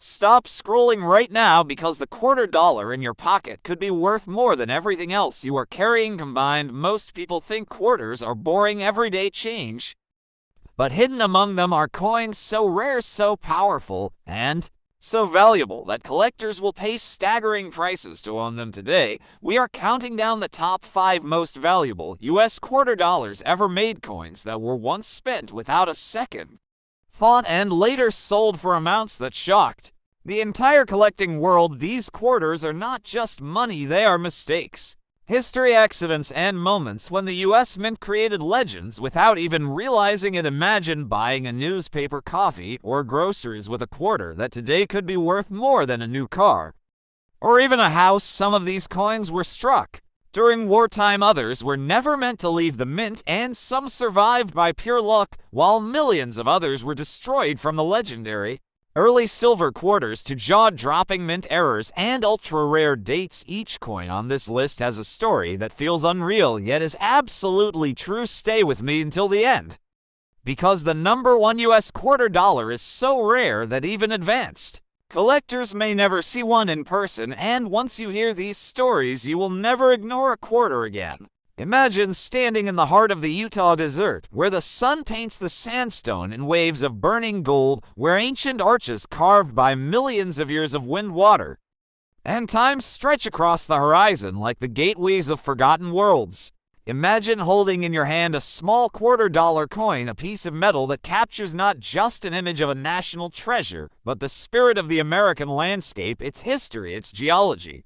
Stop scrolling right now because the $quarter in your pocket could be worth more than everything else you are carrying combined. Most people think quarters are boring everyday change, but hidden among them are coins so rare, so powerful, and so valuable that collectors will pay staggering prices to own them today. We are counting down the top 5 most valuable U.S. $quarter ever made coins that were once spent without a second thought and later sold for amounts that shocked the entire collecting world. These quarters are not just money, they are mistakes, history, accidents, and moments when the U.S. Mint created legends without even realizing it. Imagine buying a newspaper, coffee, or groceries with a quarter that today could be worth more than a new car, or even a house. Some of these coins were struck during wartime, others were never meant to leave the mint, and some survived by pure luck, while millions of others were destroyed from the legendary early silver quarters to jaw-dropping mint errors and ultra-rare dates. Each coin on this list has a story that feels unreal yet is absolutely true. Stay with me until the end, because the number 1 U.S. $quarter is so rare that even advanced collectors may never see one in person, and once you hear these stories, you will never ignore a quarter again. Imagine standing in the heart of the Utah desert, where the sun paints the sandstone in waves of burning gold, where ancient arches carved by millions of years of wind, water, and time stretch across the horizon like the gateways of forgotten worlds. Imagine holding in your hand a small $quarter coin, a piece of metal that captures not just an image of a national treasure, but the spirit of the American landscape, its history, its geology,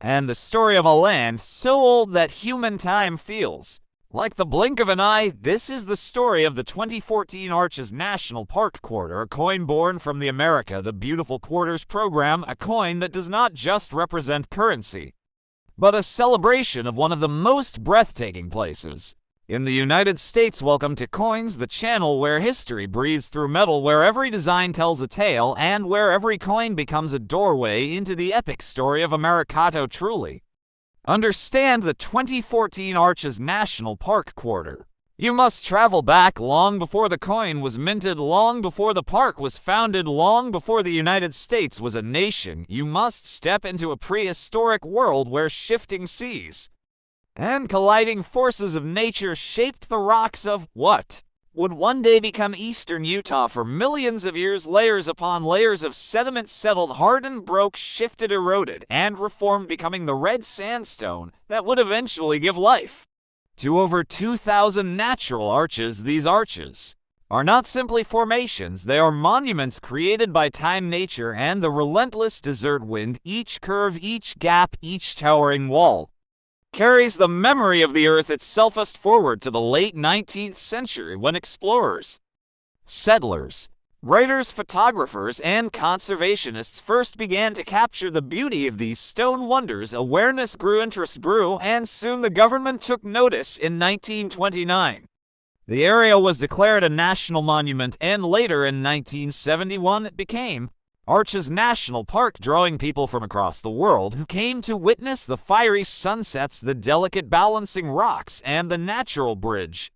and the story of a land so old that human time feels like the blink of an eye. This is the story of the 2014 Arches National Park Quarter, a coin born from the America the Beautiful Quarters program, a coin that does not just represent currency, but a celebration of one of the most breathtaking places in the United States. Welcome to Coins, the channel where history breathes through metal, where every design tells a tale, and where every coin becomes a doorway into the epic story of America. Truly understand the 2014 Arches National Park Quarter, you must travel back long before the coin was minted, long before the park was founded, long before the United States was a nation. You must step into a prehistoric world where shifting seas and colliding forces of nature shaped the rocks of what would one day become eastern Utah. For millions of years, layers upon layers of sediment settled, hardened, broke, shifted, eroded, and reformed, becoming the red sandstone that would eventually give life to over 2,000 natural arches. These arches are not simply formations, they are monuments created by time, nature, and the relentless desert wind. Each curve, each gap, each towering wall carries the memory of the earth itself. Fast forward to the late 19th century, when explorers, settlers, writers, photographers, and conservationists first began to capture the beauty of these stone wonders. Awareness grew, interest grew, and soon the government took notice. In 1929, the area was declared a national monument, and later in 1971 it became Arches National Park, drawing people from across the world who came to witness the fiery sunsets, the delicate balancing rocks, and the natural bridge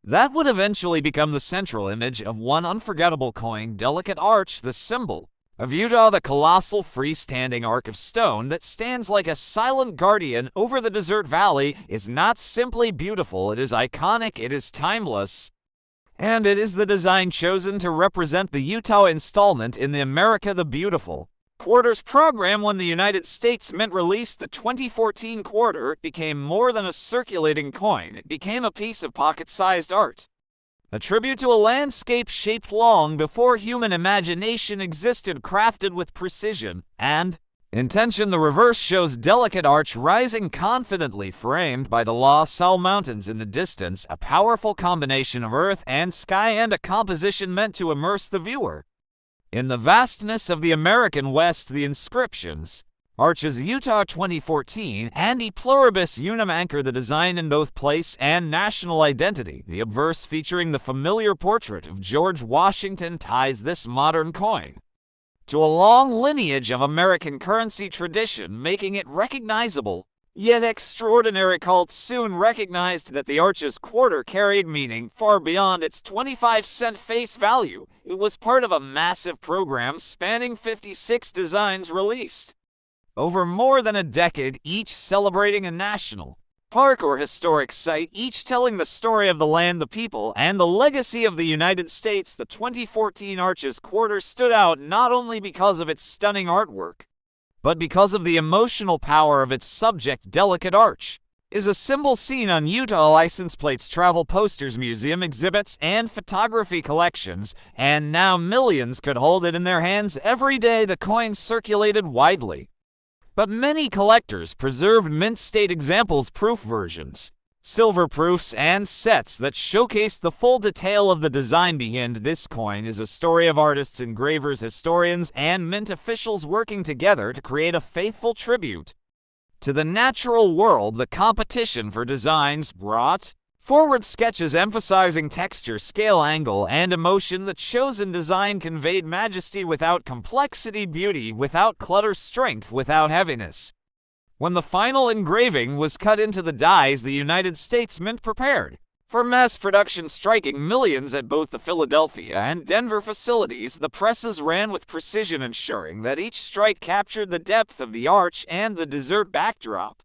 that would eventually become the central image of one unforgettable coin. Delicate Arch, the symbol of Utah, the colossal freestanding arc of stone that stands like a silent guardian over the desert valley, is not simply beautiful, it is iconic, it is timeless, and it is the design chosen to represent the Utah installment in the America the Beautiful Quarters program. When the United States Mint released the 2014 quarter, it became more than a circulating coin. It became a piece of pocket-sized art, a tribute to a landscape shaped long before human imagination existed, crafted with precision and intention. The reverse shows Delicate Arch rising confidently, framed by the La Salle Mountains in the distance, a powerful combination of earth and sky, and a composition meant to immerse the viewer in the vastness of the American West. The inscriptions, Arches Utah 2014 and E Pluribus Unum, anchor the design in both place and national identity. The obverse, featuring the familiar portrait of George Washington, ties this modern coin to a long lineage of American currency tradition, making it recognizable Yet extraordinary cults soon recognized that the arch's quarter carried meaning far beyond its 25-cent face value. It was part of a massive program spanning 56 designs released over more than a decade, each celebrating a national park or historic site, each telling the story of the land, the people, and the legacy of the United States. The 2014 Arches Quarter stood out not only because of its stunning artwork, but because of the emotional power of its subject. Delicate Arch is a symbol seen on Utah license plates, travel posters, museum exhibits, and photography collections, and now millions could hold it in their hands every day. The coin circulated widely, but many collectors preserved mint-state examples, proof versions, silver proofs, and sets that showcase the full detail of the design behind this coin. Is a story of artists, engravers, historians, and mint officials working together to create a faithful tribute to the natural world. The competition for designs brought forward sketches emphasizing texture, scale, angle, and emotion. The chosen design conveyed majesty without complexity, beauty without clutter, strength without heaviness. When the final engraving was cut into the dies, the United States Mint prepared for mass production, striking millions at both the Philadelphia and Denver facilities. The presses ran with precision, ensuring that each strike captured the depth of the arch and the desert backdrop.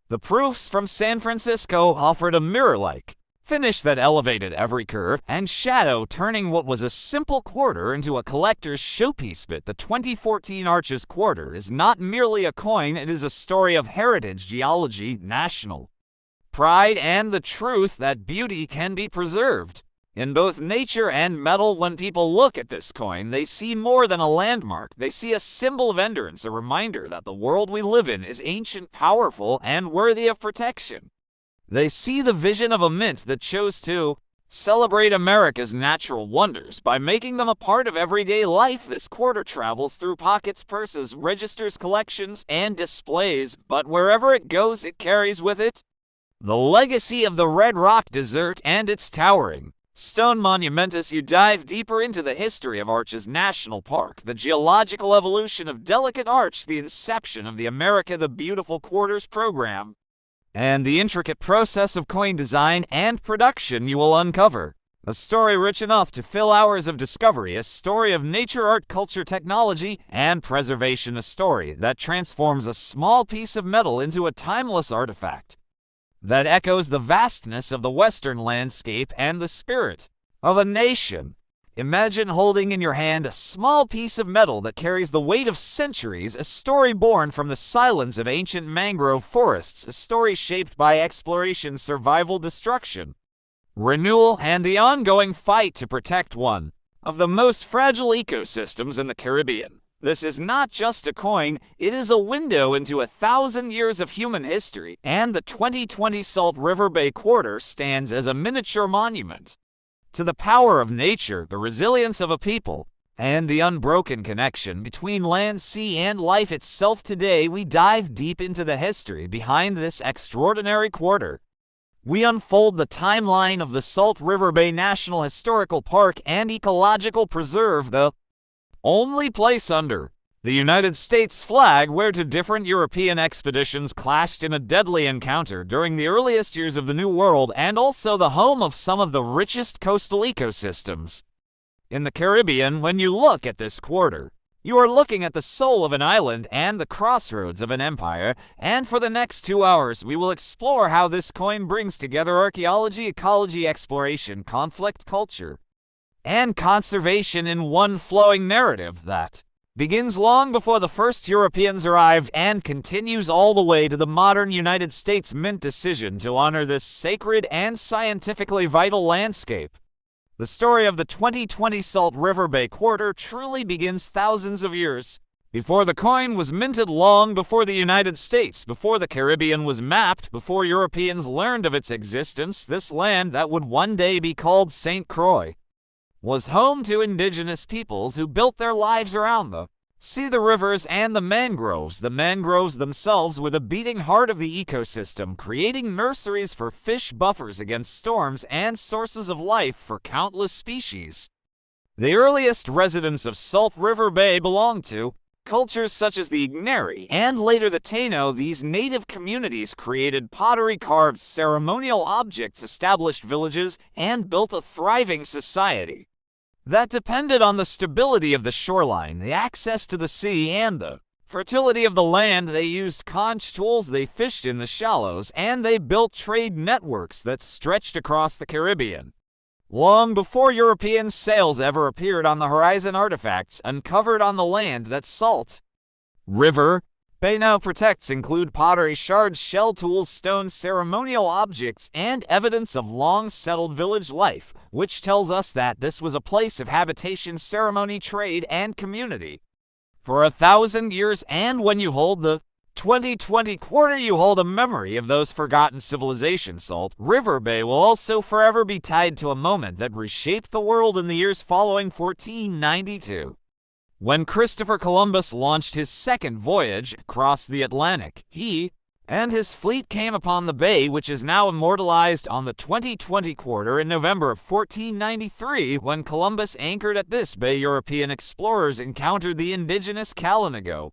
The proofs from San Francisco offered a mirror-like finish that elevated every curve and shadow, turning what was a simple quarter into a collector's showpiece. But the 2014 Arches Quarter is not merely a coin, it is a story of heritage, geology, national pride, and the truth that beauty can be preserved in both nature and metal. When people look at this coin, they see more than a landmark. They see a symbol of endurance, a reminder that the world we live in is ancient, powerful, and worthy of protection. They see the vision of a mint that chose to celebrate America's natural wonders by making them a part of everyday life. This quarter travels through pockets, purses, registers, collections, and displays, but wherever it goes, it carries with it the legacy of the Red Rock Desert and its towering stone monumentus. You dive deeper into the history of Arches National Park, the geological evolution of Delicate Arch, the inception of the America the Beautiful Quarters program, and the intricate process of coin design and production. You will uncover a story rich enough to fill hours of discovery, a story of nature, art, culture, technology, and preservation, a story that transforms a small piece of metal into a timeless artifact that echoes the vastness of the Western landscape and the spirit of a nation. Imagine holding in your hand a small piece of metal that carries the weight of centuries, a story born from the silence of ancient mangrove forests, a story shaped by exploration, survival, destruction, renewal, and the ongoing fight to protect one of the most fragile ecosystems in the Caribbean. This is not just a coin, it is a window into 1,000 years of human history, and the 2020 Salt River Bay Quarter stands as a miniature monument to the power of nature, the resilience of a people, and the unbroken connection between land, sea, and life itself. Today, we dive deep into the history behind this extraordinary quarter. We unfold the timeline of the Salt River Bay National Historical Park and Ecological Preserve, the only place under the United States flag where two different European expeditions clashed in a deadly encounter during the earliest years of the New World, and also the home of some of the richest coastal ecosystems in the Caribbean. When you look at this quarter, you are looking at the soul of an island and the crossroads of an empire, and for the next 2 hours we will explore how this coin brings together archaeology, ecology, exploration, conflict, culture, and conservation in one flowing narrative that begins long before the first Europeans arrived and continues all the way to the modern United States Mint decision to honor this sacred and scientifically vital landscape. The story of the 2020 Salt River Bay Quarter truly begins thousands of years before the coin was minted, long before the United States, before the Caribbean was mapped, before Europeans learned of its existence. This land that would one day be called St. Croix was home to indigenous peoples who built their lives around the sea, the rivers, and the mangroves themselves were the beating heart of the ecosystem, creating nurseries for fish, buffers against storms, and sources of life for countless species. The earliest residents of Salt River Bay belonged to Cultures such as the Igneri and later the Taino, these native communities created pottery-carved ceremonial objects, established villages, and built a thriving society that depended on the stability of the shoreline, the access to the sea, and the fertility of the land. They used conch tools, they fished in the shallows, and they built trade networks that stretched across the Caribbean. Long before European sails ever appeared on the horizon, artifacts uncovered on the land that Salt River Bay now protects include pottery shards, shell tools, stone ceremonial objects, and evidence of long-settled village life, which tells us that this was a place of habitation, ceremony, trade, and community for 1,000 years. And when you hold the 2020 quarter, you hold a memory of those forgotten civilizations. Salt River Bay will also forever be tied to a moment that reshaped the world in the years following 1492. When Christopher Columbus launched his second voyage across the Atlantic, he and his fleet came upon the bay, which is now immortalized on the 2020 quarter. In November of 1493, when Columbus anchored at this bay, European explorers encountered the indigenous Kalinago,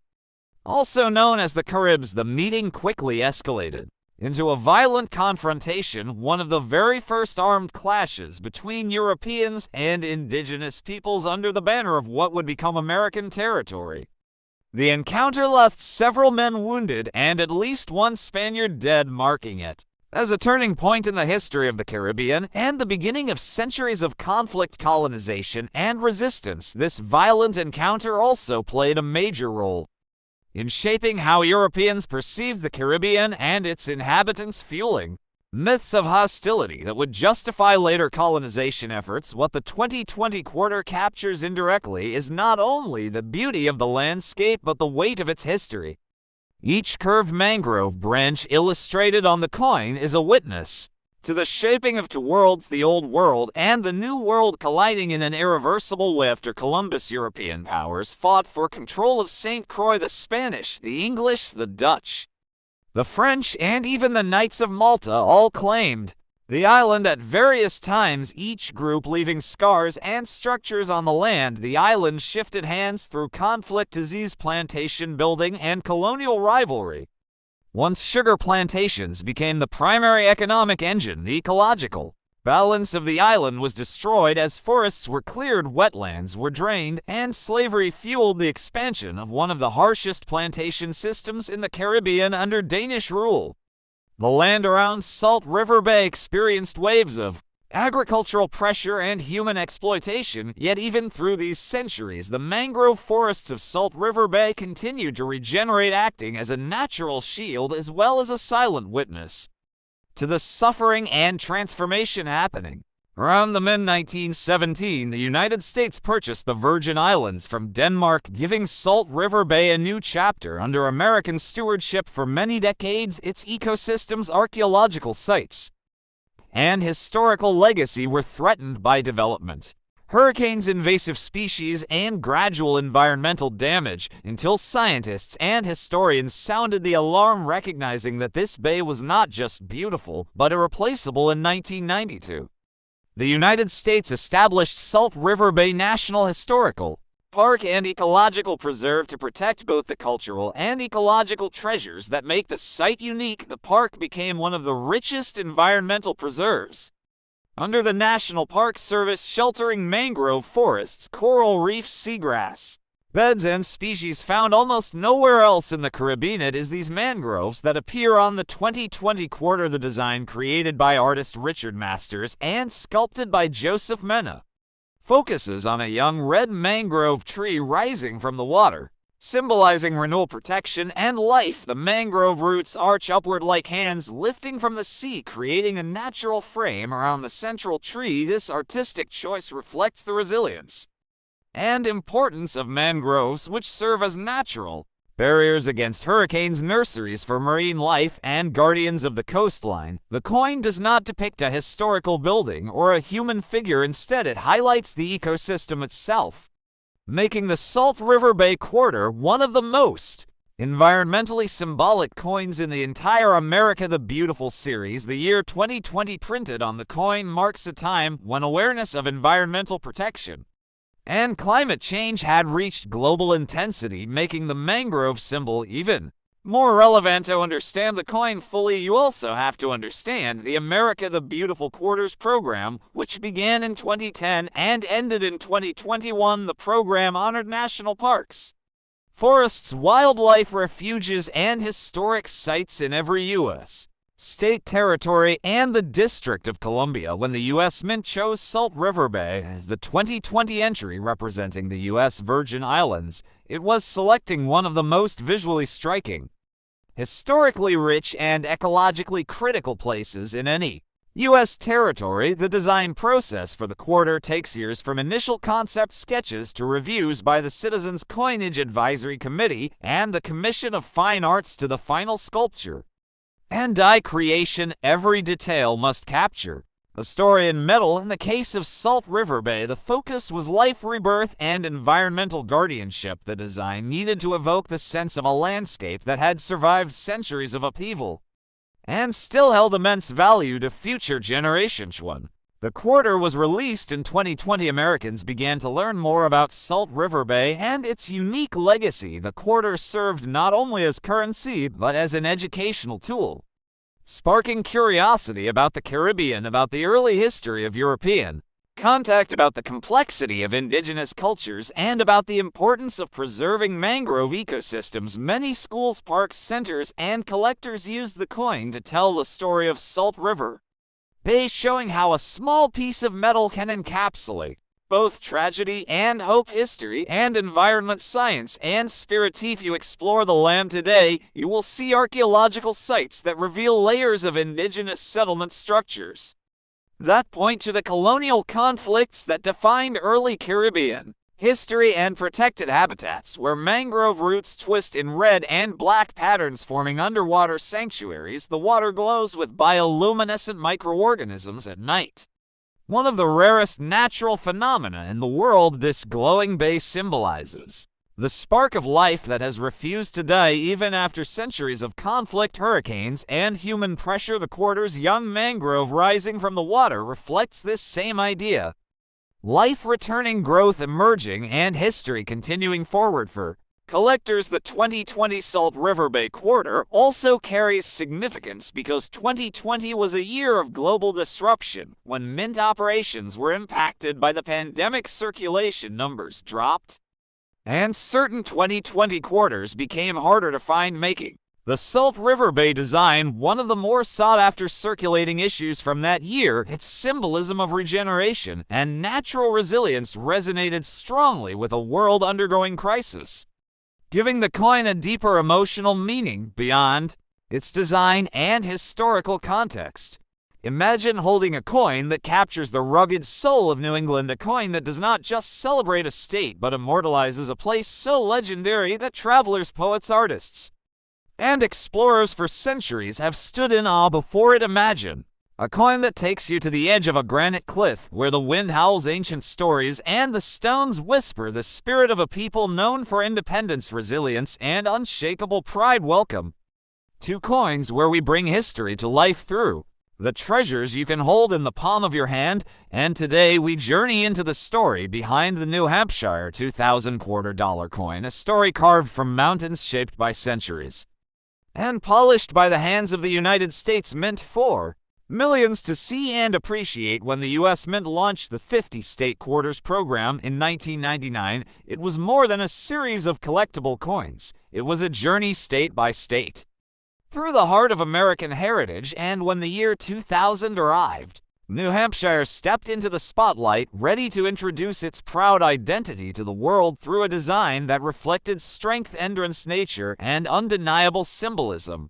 also known as the Caribs. The meeting quickly escalated into a violent confrontation, one of the very first armed clashes between Europeans and indigenous peoples under the banner of what would become American territory. The encounter left several men wounded and at least one Spaniard dead, marking it as a turning point in the history of the Caribbean and the beginning of centuries of conflict, colonization, and resistance. This violent encounter also played a major role in shaping how Europeans perceived the Caribbean and its inhabitants, fueling myths of hostility that would justify later colonization efforts. What the 2020 quarter captures indirectly is not only the beauty of the landscape but the weight of its history. Each curved mangrove branch illustrated on the coin is a witness to the shaping of two worlds, the Old World and the New World, colliding in an irreversible way. After Columbus, European powers fought for control of St. Croix. The Spanish, the English, the Dutch, the French, and even the Knights of Malta all claimed the island at various times, each group leaving scars and structures on the land. The island shifted hands through conflict, disease, plantation building, and colonial rivalry. Once sugar plantations became the primary economic engine, the ecological balance of the island was destroyed as forests were cleared, wetlands were drained, and slavery fueled the expansion of one of the harshest plantation systems in the Caribbean under Danish rule. The land around Salt River Bay experienced waves of agricultural pressure and human exploitation, yet even through these centuries, the mangrove forests of Salt River Bay continued to regenerate, acting as a natural shield as well as a silent witness to the suffering and transformation happening. Around the mid-1917, the United States purchased the Virgin Islands from Denmark, giving Salt River Bay a new chapter under American stewardship. For many decades, its ecosystems, archaeological sites, and historical legacy were threatened by development, hurricanes, invasive species, and gradual environmental damage, until scientists and historians sounded the alarm, recognizing that this bay was not just beautiful, but irreplaceable. In 1992, the United States established Salt River Bay National Historical Park and Ecological Preserve to protect both the cultural and ecological treasures that make the site unique. The park became one of the richest environmental preserves under the National Park Service, sheltering mangrove forests, coral reefs, seagrass beds, and species found almost nowhere else in the Caribbean. It is these mangroves that appear on the 2020 quarter. The design, created by artist Richard Masters and sculpted by Joseph Mena, focuses on a young red mangrove tree rising from the water, symbolizing renewal, protection, and life. The mangrove roots arch upward like hands lifting from the sea, creating a natural frame around the central tree. This artistic choice reflects the resilience and importance of mangroves, which serve as natural barriers against hurricanes, nurseries for marine life, and guardians of the coastline. The coin does not depict a historical building or a human figure. Instead, it highlights the ecosystem itself, making the Salt River Bay quarter one of the most environmentally symbolic coins in the entire America. The Beautiful series, the year 2020 printed on the coin, marks a time when awareness of environmental protection And climate change had reached global intensity, making the mangrove symbol even more relevant. To understand the coin fully, you also have to understand the America the Beautiful Quarters program, which began in 2010 and ended in 2021. The program honored national parks, forests, wildlife refuges, and historic sites in every U.S. state, territory, and the District of Columbia. When the U.S. Mint chose Salt River Bay as the 2020 entry representing the U.S. Virgin Islands, it was selecting one of the most visually striking, historically rich, and ecologically critical places in any U.S. territory. The design process for the quarter takes years, from initial concept sketches to reviews by the Citizens Coinage Advisory Committee and the Commission of Fine Arts to the final sculpture and die creation. Every detail must capture a story in metal. In the case of Salt River Bay, the focus was life, rebirth, and environmental guardianship. The design needed to evoke the sense of a landscape that had survived centuries of upheaval and still held immense value to future generations. When the quarter was released in 2020, Americans began to learn more about Salt River Bay and its unique legacy. The quarter served not only as currency but as an educational tool, sparking curiosity about the Caribbean, about the early history of European contact, about the complexity of indigenous cultures, and about the importance of preserving mangrove ecosystems. Many schools, parks, centers, and collectors used the coin to tell the story of Salt River Bay, showing how a small piece of metal can encapsulate both tragedy and hope, history and environment, science and spirit. If you explore the land today, you will see archaeological sites that reveal layers of indigenous settlement structures that point to the colonial conflicts that defined early Caribbean history, and protected habitats where mangrove roots twist in red and black patterns, forming underwater sanctuaries. The water glows with bioluminescent microorganisms at night, one of the rarest natural phenomena in the world. This glowing bay symbolizes the spark of life that has refused to die even after centuries of conflict, hurricanes, and human pressure. The quarter's young mangrove rising from the water reflects this same idea: life returning, growth emerging, and history continuing forward. For collectors, the 2020 Salt River Bay quarter also carries significance because 2020 was a year of global disruption. When mint operations were impacted by the pandemic, circulation numbers dropped, and certain 2020 quarters became harder to find, making the Salt River Bay design one of the more sought-after circulating issues from that year. Its symbolism of regeneration and natural resilience resonated strongly with a world undergoing crisis, giving the coin a deeper emotional meaning beyond its design and historical context. Imagine holding a coin that captures the rugged soul of New England, a coin that does not just celebrate a state but immortalizes a place so legendary that travelers, poets, artists, and explorers for centuries have stood in awe before it. Imagine a coin that takes you to the edge of a granite cliff where the wind howls ancient stories and the stones whisper the spirit of a people known for independence, resilience, and unshakable pride. Welcome to Coins, where we bring history to life through the treasures you can hold in the palm of your hand. And today we journey into the story behind the New Hampshire 2000 $quarter coin, a story carved from mountains, shaped by centuries, and polished by the hands of the United States Mint for millions to see and appreciate. When the U.S. Mint launched the 50-state quarters program in 1999, it was more than a series of collectible coins. It was a journey, state by state, through the heart of American heritage. And when the year 2000 arrived, New Hampshire stepped into the spotlight, ready to introduce its proud identity to the world through a design that reflected strength, endurance, nature, and undeniable symbolism.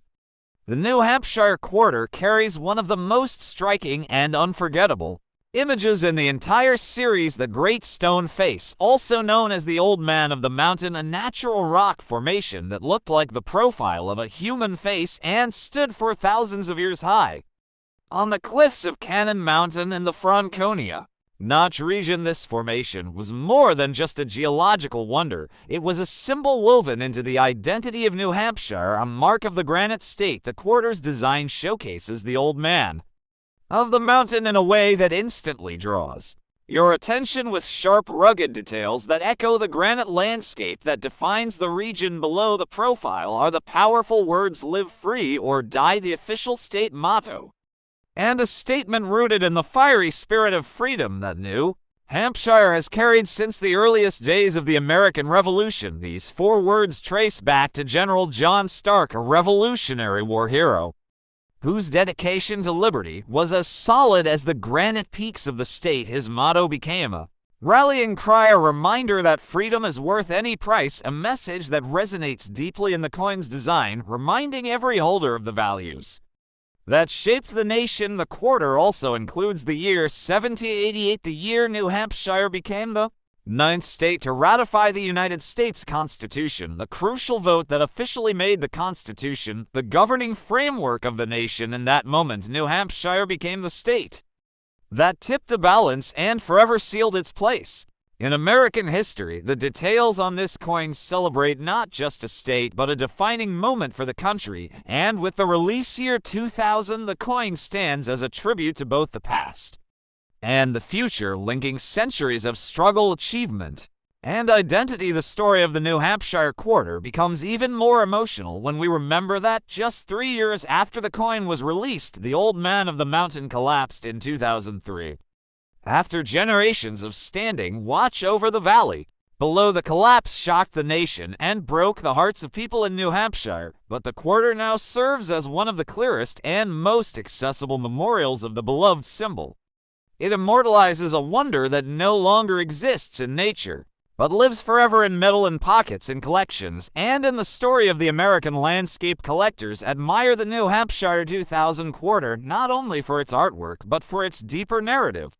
The New Hampshire quarter carries one of the most striking and unforgettable images in the entire series: the Great Stone Face, also known as the Old Man of the Mountain, a natural rock formation that looked like the profile of a human face and stood for thousands of years high on the cliffs of Cannon Mountain in the Franconia Notch region. This formation was more than just a geological wonder. It was a symbol woven into the identity of New Hampshire, a mark of the Granite State. The quarter's design showcases the Old Man of the Mountain in a way that instantly draws your attention with sharp, rugged details that echo the granite landscape that defines the region below the profile are the powerful words "Live Free or Die," the official state motto, and a statement rooted in the fiery spirit of freedom that New Hampshire has carried since the earliest days of the American Revolution. These 4 words trace back to General John Stark, a Revolutionary War hero, whose dedication to liberty was as solid as the granite peaks of the state. His motto became a rallying cry, a reminder that freedom is worth any price, a message that resonates deeply in the coin's design, reminding every holder of the values that shaped the nation. The quarter also includes the year 1788, the year New Hampshire became the 9th state to ratify the United States Constitution, the crucial vote that officially made the Constitution the governing framework of the nation. In that moment, New Hampshire became the state that tipped the balance and forever sealed its place in American history. The details on this coin celebrate not just a state, but a defining moment for the country, and with the release year 2000, the coin stands as a tribute to both the past and the future, linking centuries of struggle, achievement, and identity. The story of the New Hampshire quarter becomes even more emotional when we remember that just 3 years after the coin was released, the Old Man of the Mountain collapsed in 2003. After generations of standing watch over the valley below, the collapse shocked the nation and broke the hearts of people in New Hampshire, but the quarter now serves as one of the clearest and most accessible memorials of the beloved symbol. It immortalizes a wonder that no longer exists in nature, but lives forever in metal, in pockets, in collections, and in the story of the American landscape. Collectors admire the New Hampshire 2000 quarter not only for its artwork, but for its deeper narrative.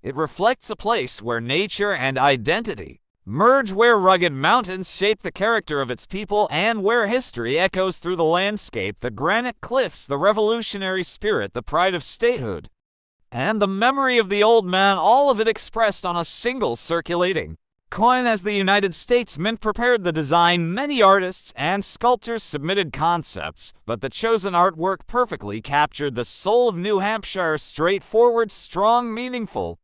It reflects a place where nature and identity merge, where rugged mountains shape the character of its people, and where history echoes through the landscape. The granite cliffs, the revolutionary spirit, the pride of statehood, and the memory of the old man, all of it expressed on a single circulating coin. As the United States Mint prepared the design, many artists and sculptors submitted concepts, but the chosen artwork perfectly captured the soul of New Hampshire: straightforward, strong, meaningful,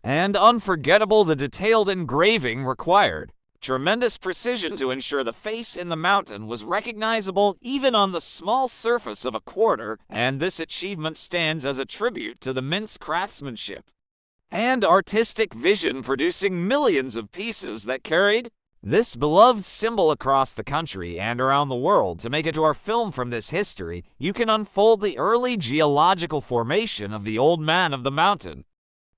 and unforgettable. The detailed engraving required tremendous precision to ensure the face in the mountain was recognizable even on the small surface of a quarter, and this achievement stands as a tribute to the Mint's craftsmanship and artistic vision, producing millions of pieces that carried this beloved symbol across the country and around the world. To make it to our film from this history, you can unfold the early geological formation of the Old Man of the Mountain,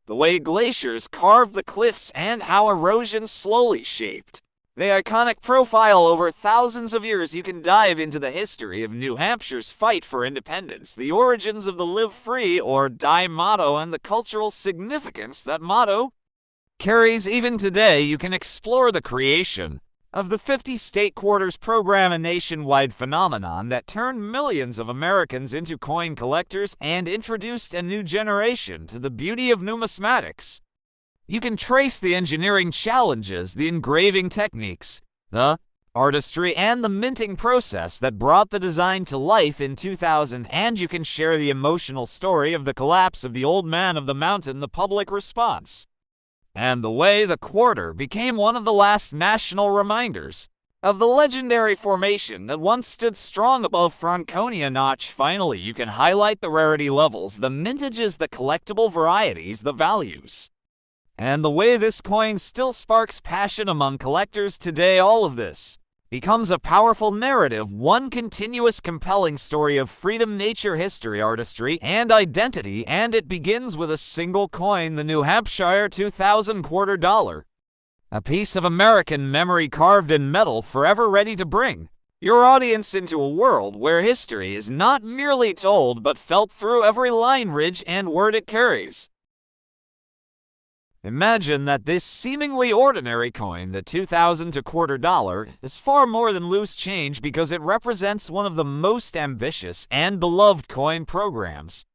the way glaciers carved the cliffs, and how erosion slowly shaped the iconic profile over thousands of years. You can dive into the history of New Hampshire's fight for independence, the origins of the Live Free or Die motto, and the cultural significance that motto carries even today. You can explore the creation of the 50-state quarters program, a nationwide phenomenon that turned millions of Americans into coin collectors and introduced a new generation to the beauty of numismatics. You can trace the engineering challenges, the engraving techniques, the artistry, and the minting process that brought the design to life in 2000, and you can share the emotional story of the collapse of the Old Man of the Mountain, the public response, and the way the quarter became one of the last national reminders of the legendary formation that once stood strong above Franconia Notch. Finally, you can highlight the rarity levels, the mintages, the collectible varieties, the values, and the way this coin still sparks passion among collectors today. All of this becomes a powerful narrative, one continuous compelling story of freedom, nature, history, artistry, and identity, and it begins with a single coin, the New Hampshire 2000 quarter dollar. A piece of American memory carved in metal, forever ready to bring your audience into a world where history is not merely told but felt through every line, ridge, and word it carries. Imagine that this seemingly ordinary coin, the 2000 quarter dollar, is far more than loose change, because it represents one of the most ambitious and beloved coin programs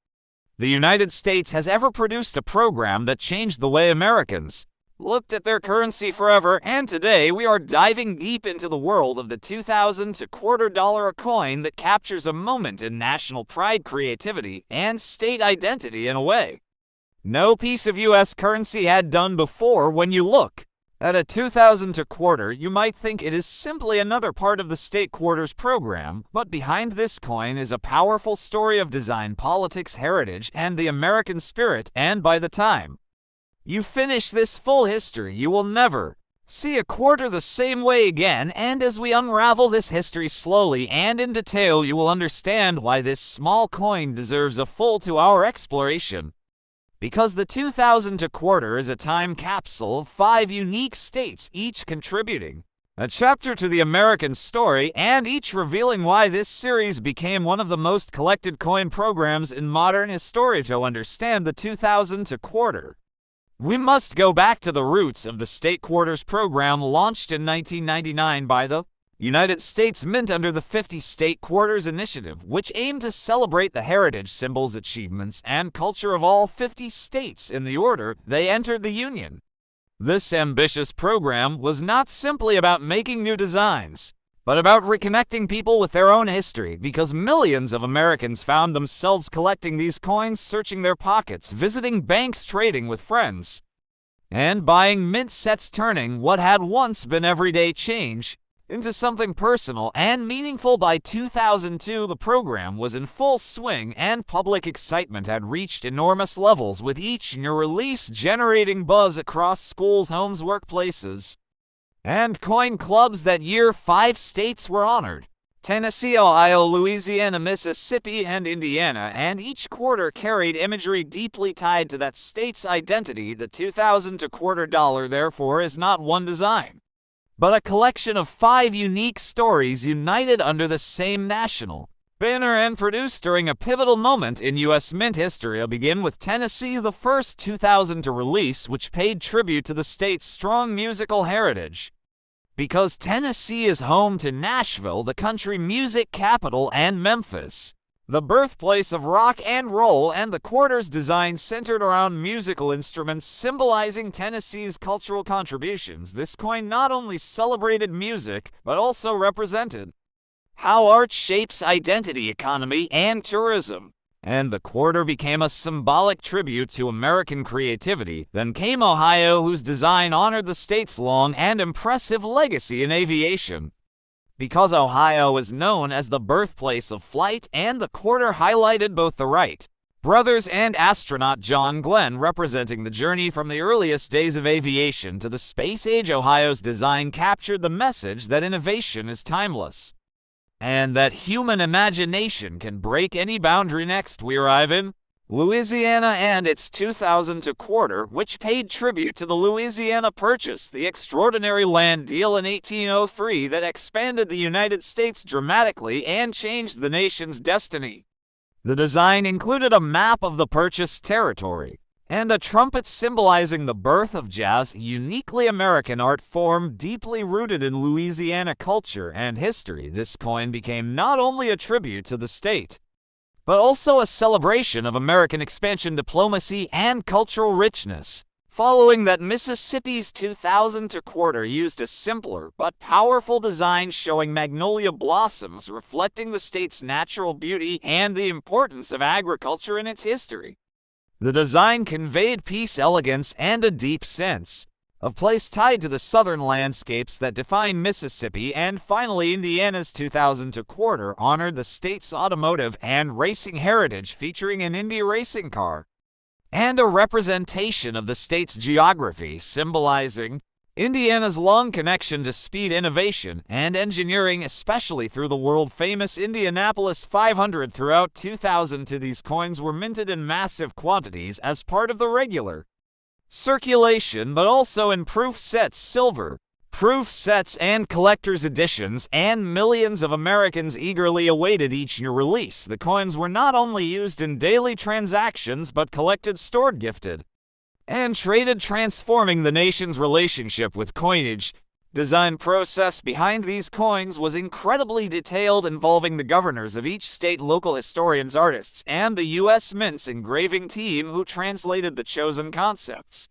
the United States has ever produced, a program that changed the way Americans looked at their currency forever. And today we are diving deep into the world of the 2000 quarter dollar, a coin that captures a moment in national pride, creativity, and state identity in a way no piece of U.S. currency had done before. When you look at a 2000 to quarter, you might think it is simply another part of the state quarters program, but behind this coin is a powerful story of design, politics, heritage, and the American spirit, and by the time you finish this full history, you will never see a quarter the same way again, and as we unravel this history slowly and in detail, you will understand why this small coin deserves a full 2-hour exploration. Because the 2000 to quarter is a time capsule of 5 unique states, each contributing a chapter to the American story, and each revealing why this series became one of the most collected coin programs in modern history. To understand the 2000 to quarter, we must go back to the roots of the state quarters program, launched in 1999 by the United States Mint under the 50 State Quarters Initiative, which aimed to celebrate the heritage, symbols, achievements, and culture of all 50 states in the order they entered the Union. This ambitious program was not simply about making new designs, but about reconnecting people with their own history, because millions of Americans found themselves collecting these coins, searching their pockets, visiting banks, trading with friends, and buying mint sets, turning what had once been everyday change into something personal and meaningful. By 2002, the program was in full swing, and public excitement had reached enormous levels, with each new release generating buzz across schools, homes, workplaces, and coin clubs. That year, 5 states were honored: Tennessee, Ohio, Louisiana, Mississippi, and Indiana, and each quarter carried imagery deeply tied to that state's identity. The 2000 to quarter dollar, therefore, is not one design, but a collection of 5 unique stories united under the same national banner and produced during a pivotal moment in U.S. Mint history. I'll begin with Tennessee, the first 2000 to release, which paid tribute to the state's strong musical heritage. Because Tennessee is home to Nashville, the country music capital, and Memphis, the birthplace of rock and roll, and the quarter's design centered around musical instruments symbolizing Tennessee's cultural contributions. This coin not only celebrated music, but also represented how art shapes identity, economy, and tourism. And the quarter became a symbolic tribute to American creativity. Then came Ohio, whose design honored the state's long and impressive legacy in aviation. Because Ohio is known as the birthplace of flight, and the quarter highlighted both the Wright brothers and astronaut John Glenn, representing the journey from the earliest days of aviation to the space age. Ohio's design captured the message that innovation is timeless, and that human imagination can break any boundary. Next, we arrive in Louisiana and its 2000 to quarter, which paid tribute to the Louisiana Purchase, the extraordinary land deal in 1803 that expanded the United States dramatically and changed the nation's destiny. The design included a map of the Purchase territory and a trumpet symbolizing the birth of jazz, a uniquely American art form deeply rooted in Louisiana culture and history. This coin became not only a tribute to the state, but also a celebration of American expansion, diplomacy, and cultural richness. Following that, Mississippi's 2000 to quarter used a simpler but powerful design showing magnolia blossoms, reflecting the state's natural beauty and the importance of agriculture in its history. The design conveyed peace, elegance, and a deep sense of place tied to the southern landscapes that define Mississippi. And finally, Indiana's 2000 to quarter honored the state's automotive and racing heritage, featuring an Indy racing car and a representation of the state's geography, symbolizing Indiana's long connection to speed, innovation, and engineering, especially through the world-famous Indianapolis 500. Throughout 2002, these coins were minted in massive quantities as part of the regular circulation, but also in proof sets, silver proof sets, and collector's editions, and millions of Americans eagerly awaited each new release. The coins were not only used in daily transactions, but collected, stored, gifted, and traded, transforming the nation's relationship with coinage. Design process behind these coins was incredibly detailed, involving the governors of each state, local historians, artists, and the U.S. Mint's engraving team, who translated the chosen concepts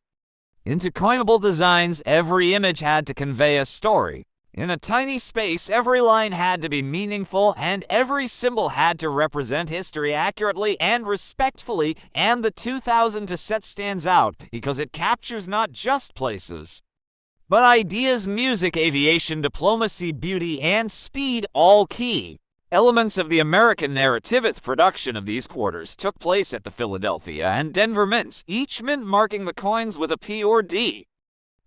into coinable designs. Every image had to convey a story, In a tiny space, every line had to be meaningful, and every symbol had to represent history accurately and respectfully, and the 2000 set stands out because it captures not just places, but ideas, music, aviation, diplomacy, beauty, and speed, all key elements of the American narrative. Production of these quarters took place at the Philadelphia and Denver mints, each mint marking the coins with a P or D.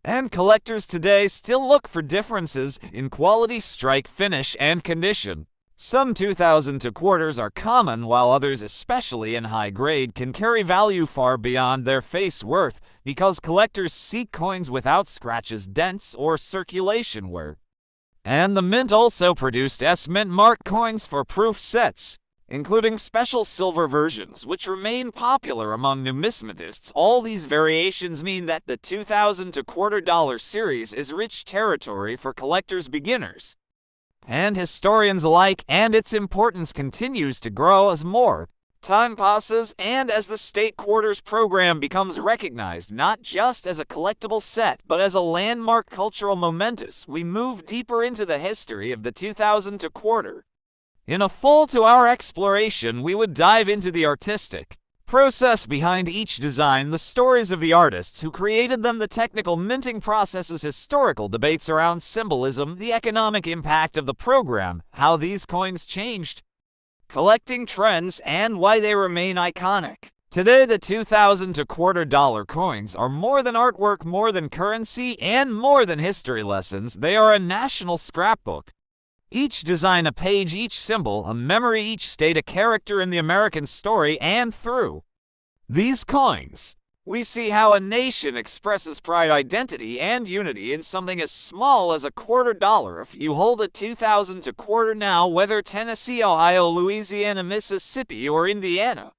And collectors today still look for differences in quality, strike, finish, and condition. Some 2000 quarters are common, while others, especially in high grade, can carry value far beyond their face worth because collectors seek coins without scratches, dents, or circulation wear. And the mint also produced S-mint mark coins for proof sets, including special silver versions, which remain popular among numismatists. All these variations mean that the 2000 quarter dollar series is rich territory for collectors, beginners, and historians alike, and its importance continues to grow as more time passes and as the State Quarters program becomes recognized not just as a collectible set, but as a landmark cultural momentous. We move deeper into the history of the 2000 quarter. In a full 2-hour exploration, we would dive into the artistic process behind each design, the stories of the artists who created them, the technical minting processes, historical debates around symbolism, the economic impact of the program, how these coins changed collecting trends, and why they remain iconic. Today, the 2000 quarter dollar coins are more than artwork, more than currency, and more than history lessons. They are a national scrapbook. Each design a page, each symbol a memory, each state a character in the American story, and through these coins, we see how a nation expresses pride, identity, and unity in something as small as a quarter dollar. If you hold a 2000 quarter now, whether Tennessee, Ohio, Louisiana, Mississippi, or Indiana,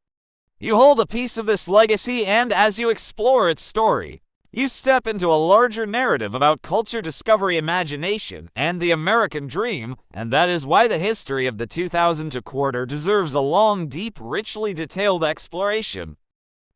you hold a piece of this legacy, and as you explore its story, you step into a larger narrative about culture, discovery, imagination, and the American dream, and that is why the history of the 2000 quarter deserves a long, deep, richly detailed exploration.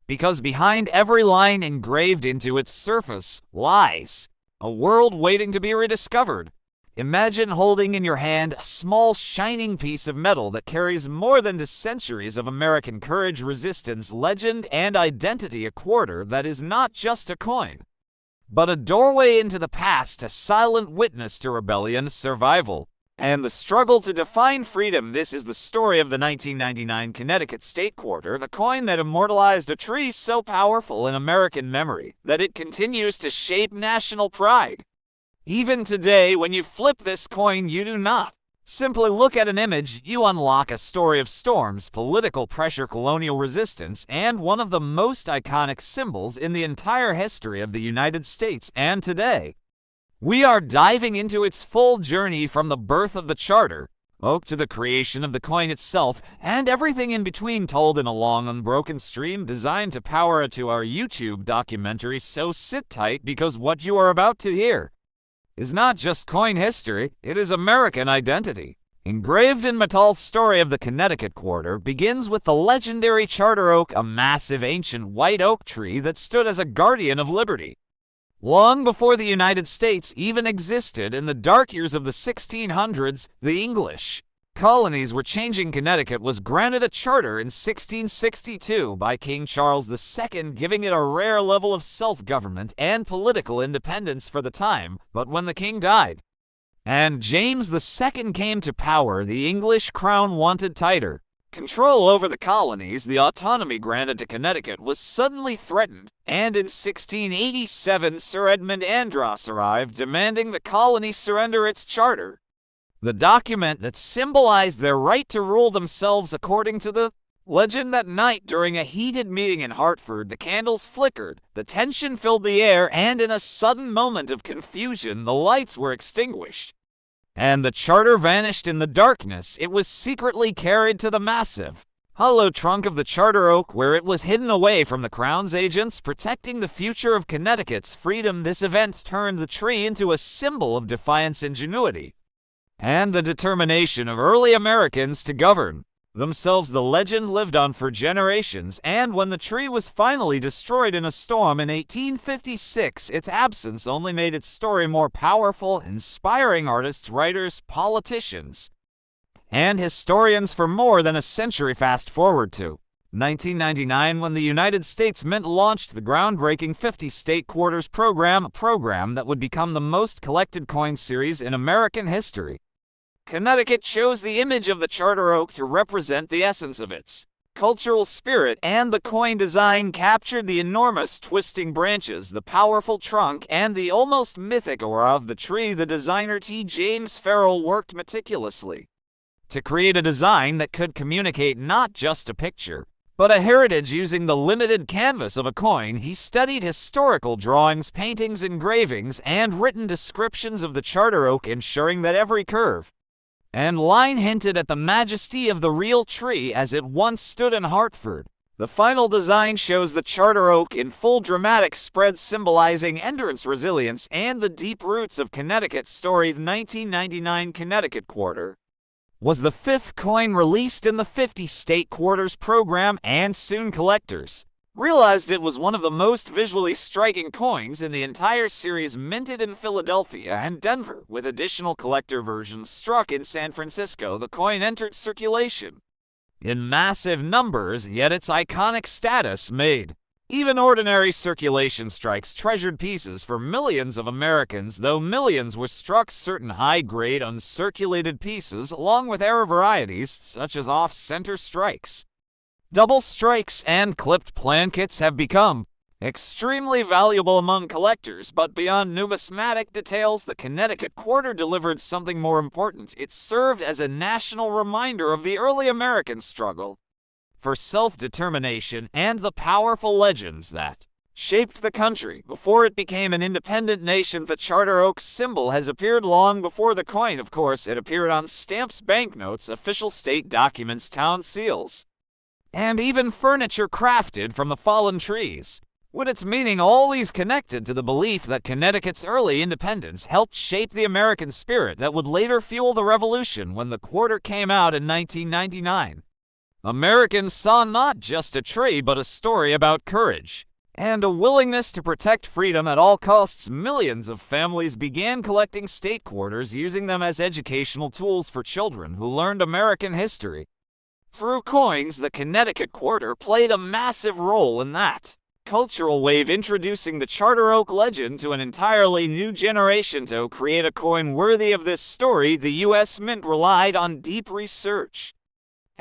Because behind every line engraved into its surface lies a world waiting to be rediscovered. Imagine holding in your hand a small, shining piece of metal that carries more than 2 centuries of American courage, resistance, legend, and identity. A quarter that is not just a coin, but a doorway into the past, a silent witness to rebellion, survival, and the struggle to define freedom. This is the story of the 1999 Connecticut State Quarter, the coin that immortalized a tree so powerful in American memory that it continues to shape national pride. Even today, when you flip this coin, you do not simply look at an image, you unlock a story of storms, political pressure, colonial resistance, and one of the most iconic symbols in the entire history of the United States. And today, we are diving into its full journey from the birth of the charter oak to the creation of the coin itself, and everything in between, told in a long, unbroken stream designed to power to our YouTube documentary. So sit tight, because what you are about to hear is not just coin history, it is American identity. Engraved in metal, the story of the Connecticut Quarter begins with the legendary charter oak, a massive ancient white oak tree that stood as a guardian of liberty. Long before the United States even existed, in the dark years of the 1600s, the English colonies were changing. Connecticut was granted a charter in 1662 by King Charles II, giving it a rare level of self-government and political independence for the time. But when the king died and James II came to power, the English crown wanted tighter control over the colonies. The autonomy granted to Connecticut was suddenly threatened, and in 1687 Sir Edmund Andros arrived, demanding the colony surrender its charter, the document that symbolized their right to rule themselves. According to the legend, that night during a heated meeting in Hartford, the candles flickered, the tension filled the air, and in a sudden moment of confusion, the lights were extinguished, and the charter vanished in the darkness. It was secretly carried to the massive, hollow trunk of the charter oak, where it was hidden away from the Crown's agents, protecting the future of Connecticut's freedom. This event turned the tree into a symbol of defiance, ingenuity, and the determination of early Americans to govern themselves, the legend lived on for generations, and when the tree was finally destroyed in a storm in 1856, its absence only made its story more powerful, inspiring artists, writers, politicians, and historians for more than a century. Fast forward to 1999, when the United States Mint launched the groundbreaking 50 State Quarters program, a program that would become the most collected coin series in American history. Connecticut chose the image of the charter oak to represent the essence of its cultural spirit, and the coin design captured the enormous twisting branches, the powerful trunk, and the almost mythic aura of the tree. The designer T. James Farrell worked meticulously to create a design that could communicate not just a picture, but a heritage. Using the limited canvas of a coin, he studied historical drawings, paintings, engravings, and written descriptions of the charter oak, ensuring that every curve and line hinted at the majesty of the real tree as it once stood in Hartford. The final design shows the charter oak in full dramatic spread, symbolizing endurance, resilience, and the deep roots of Connecticut's story. The 1999 Connecticut Quarter was the fifth coin released in the 50 State Quarters program, and soon collectors realized it was one of the most visually striking coins in the entire series. Minted in Philadelphia and Denver, with additional collector versions struck in San Francisco, the coin entered circulation in massive numbers, yet its iconic status made even ordinary circulation strikes treasured pieces for millions of Americans. Though millions were struck, certain high-grade uncirculated pieces, along with rare varieties such as off-center strikes, double strikes, and clipped plankets, have become extremely valuable among collectors. But beyond numismatic details, the Connecticut Quarter delivered something more important. It served as a national reminder of the early American struggle for self-determination and the powerful legends that shaped the country before it became an independent nation. The charter oak symbol has appeared long before the coin. Of course, it appeared on stamps, banknotes, official state documents, town seals, and even furniture crafted from the fallen trees, with its meaning always connected to the belief that Connecticut's early independence helped shape the American spirit that would later fuel the revolution. When the quarter came out in 1999, Americans saw not just a tree, but a story about courage and a willingness to protect freedom at all costs. Millions of families began collecting state quarters, using them as educational tools for children who learned American history through coins. The Connecticut Quarter played a massive role in that cultural wave, introducing the charter oak legend to an entirely new generation. To create a coin worthy of this story, the U.S. Mint relied on deep research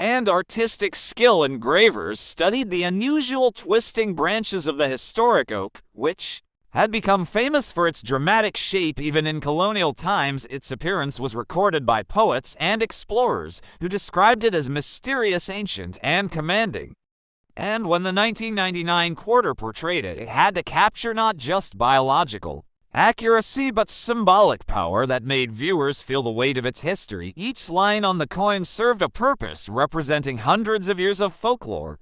and artistic skill. Engravers studied the unusual twisting branches of the historic oak, which had become famous for its dramatic shape. Even in colonial times, its appearance was recorded by poets and explorers who described it as mysterious, ancient, and commanding. And when the 1999 quarter portrayed it, it had to capture not just biological accuracy but symbolic power that made viewers feel the weight of its history. Each line on the coin served a purpose, representing hundreds of years of folklore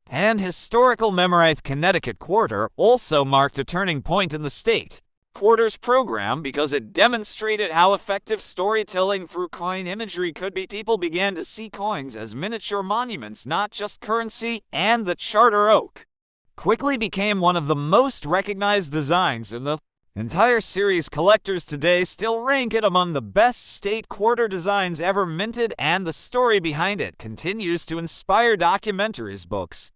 and historical memory. The Connecticut Quarter also marked a turning point in the state Quarters program because it demonstrated how effective storytelling through coin imagery could be. People began to see coins as miniature monuments, not just currency, and the charter oak quickly became one of the most recognized designs in the entire series. Collectors today still rank it among the best state quarter designs ever minted, and the story behind it continues to inspire documentaries, books,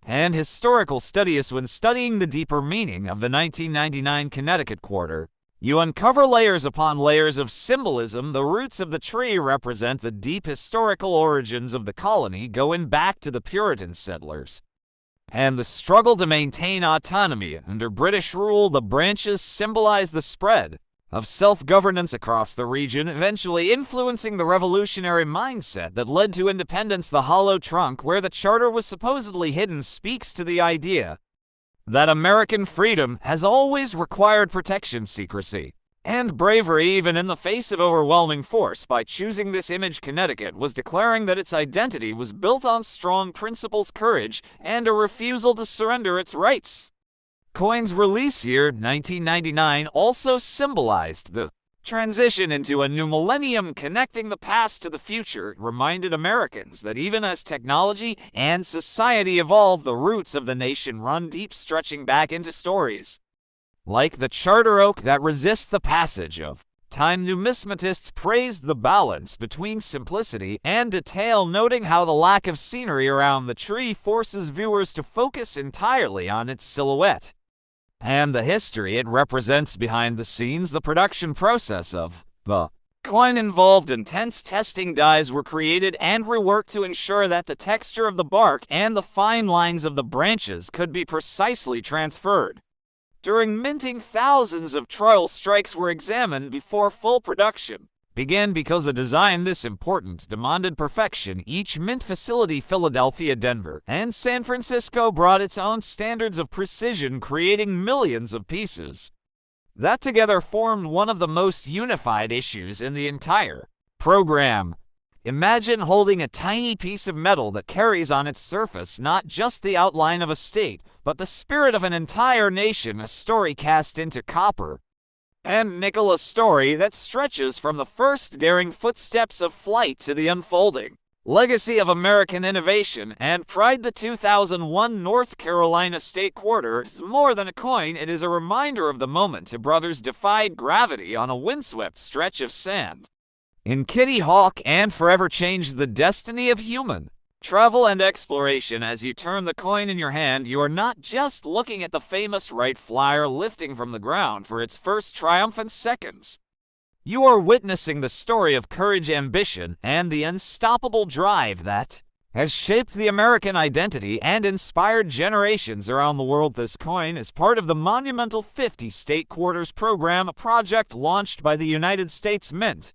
and historical studies. When studying the deeper meaning of the 1999 Connecticut Quarter, you uncover layers upon layers of symbolism. The roots of the tree represent the deep historical origins of the colony, going back to the Puritan settlers and the struggle to maintain autonomy under British rule. The branches symbolize the spread of self-governance across the region, eventually influencing the revolutionary mindset that led to independence. The hollow trunk, where the charter was supposedly hidden, speaks to the idea that American freedom has always required protection, secrecy, and bravery, even in the face of overwhelming force. By choosing this image, Connecticut was declaring that its identity was built on strong principles, courage, and a refusal to surrender its rights. Coin's release year, 1999, also symbolized the transition into a new millennium connecting the past to the future reminded Americans that even as technology and society evolve, the roots of the nation run deep, stretching back into stories like the charter oak that resists the passage of time. Numismatists praised the balance between simplicity and detail, noting how the lack of scenery around the tree forces viewers to focus entirely on its silhouette and the history it represents behind the scenes. The production process of the coin involved intense testing. Dyes were created and reworked to ensure that the texture of the bark and the fine lines of the branches could be precisely transferred. During minting, thousands of trial strikes were examined before full production began. Because a design this important demanded perfection, each mint facility, Philadelphia, Denver, and San Francisco, brought its own standards of precision, creating millions of pieces that together formed one of the most unified issues in the entire program. Imagine holding a tiny piece of metal that carries on its surface not just the outline of a state, but the spirit of an entire nation, a story cast into copper and nickel, a story that stretches from the first daring footsteps of flight to the unfolding legacy of American innovation and pride. The 2001 North Carolina State Quarter is more than a coin. It is a reminder of the moment two brothers defied gravity on a windswept stretch of sand in Kitty Hawk and forever changed the destiny of human travel and exploration. As you turn the coin in your hand, you are not just looking at the famous Wright Flyer lifting from the ground for its first triumphant seconds. You are witnessing the story of courage, ambition, and the unstoppable drive that has shaped the American identity and inspired generations around the world. This coin is part of the monumental 50 State Quarters program, a project launched by the United States Mint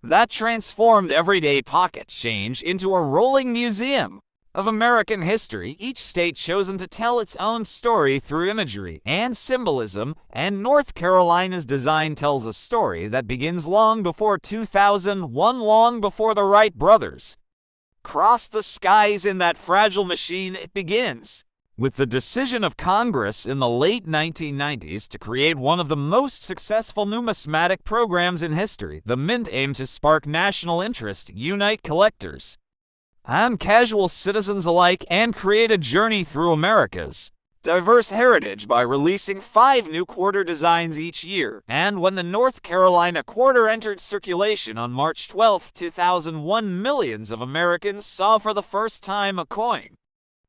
that transformed everyday pocket change into a rolling museum of American history, each state chosen to tell its own story through imagery and symbolism, and North Carolina's design tells a story that begins long before 2001, long before the Wright brothers crossed the skies in that fragile machine. It begins with the decision of Congress in the late 1990s to create one of the most successful numismatic programs in history. The Mint aimed to spark national interest, unite collectors and casual citizens alike, and create a journey through America's diverse heritage by releasing 5 new quarter designs each year. And when the North Carolina quarter entered circulation on March 12, 2001, millions of Americans saw for the first time a coin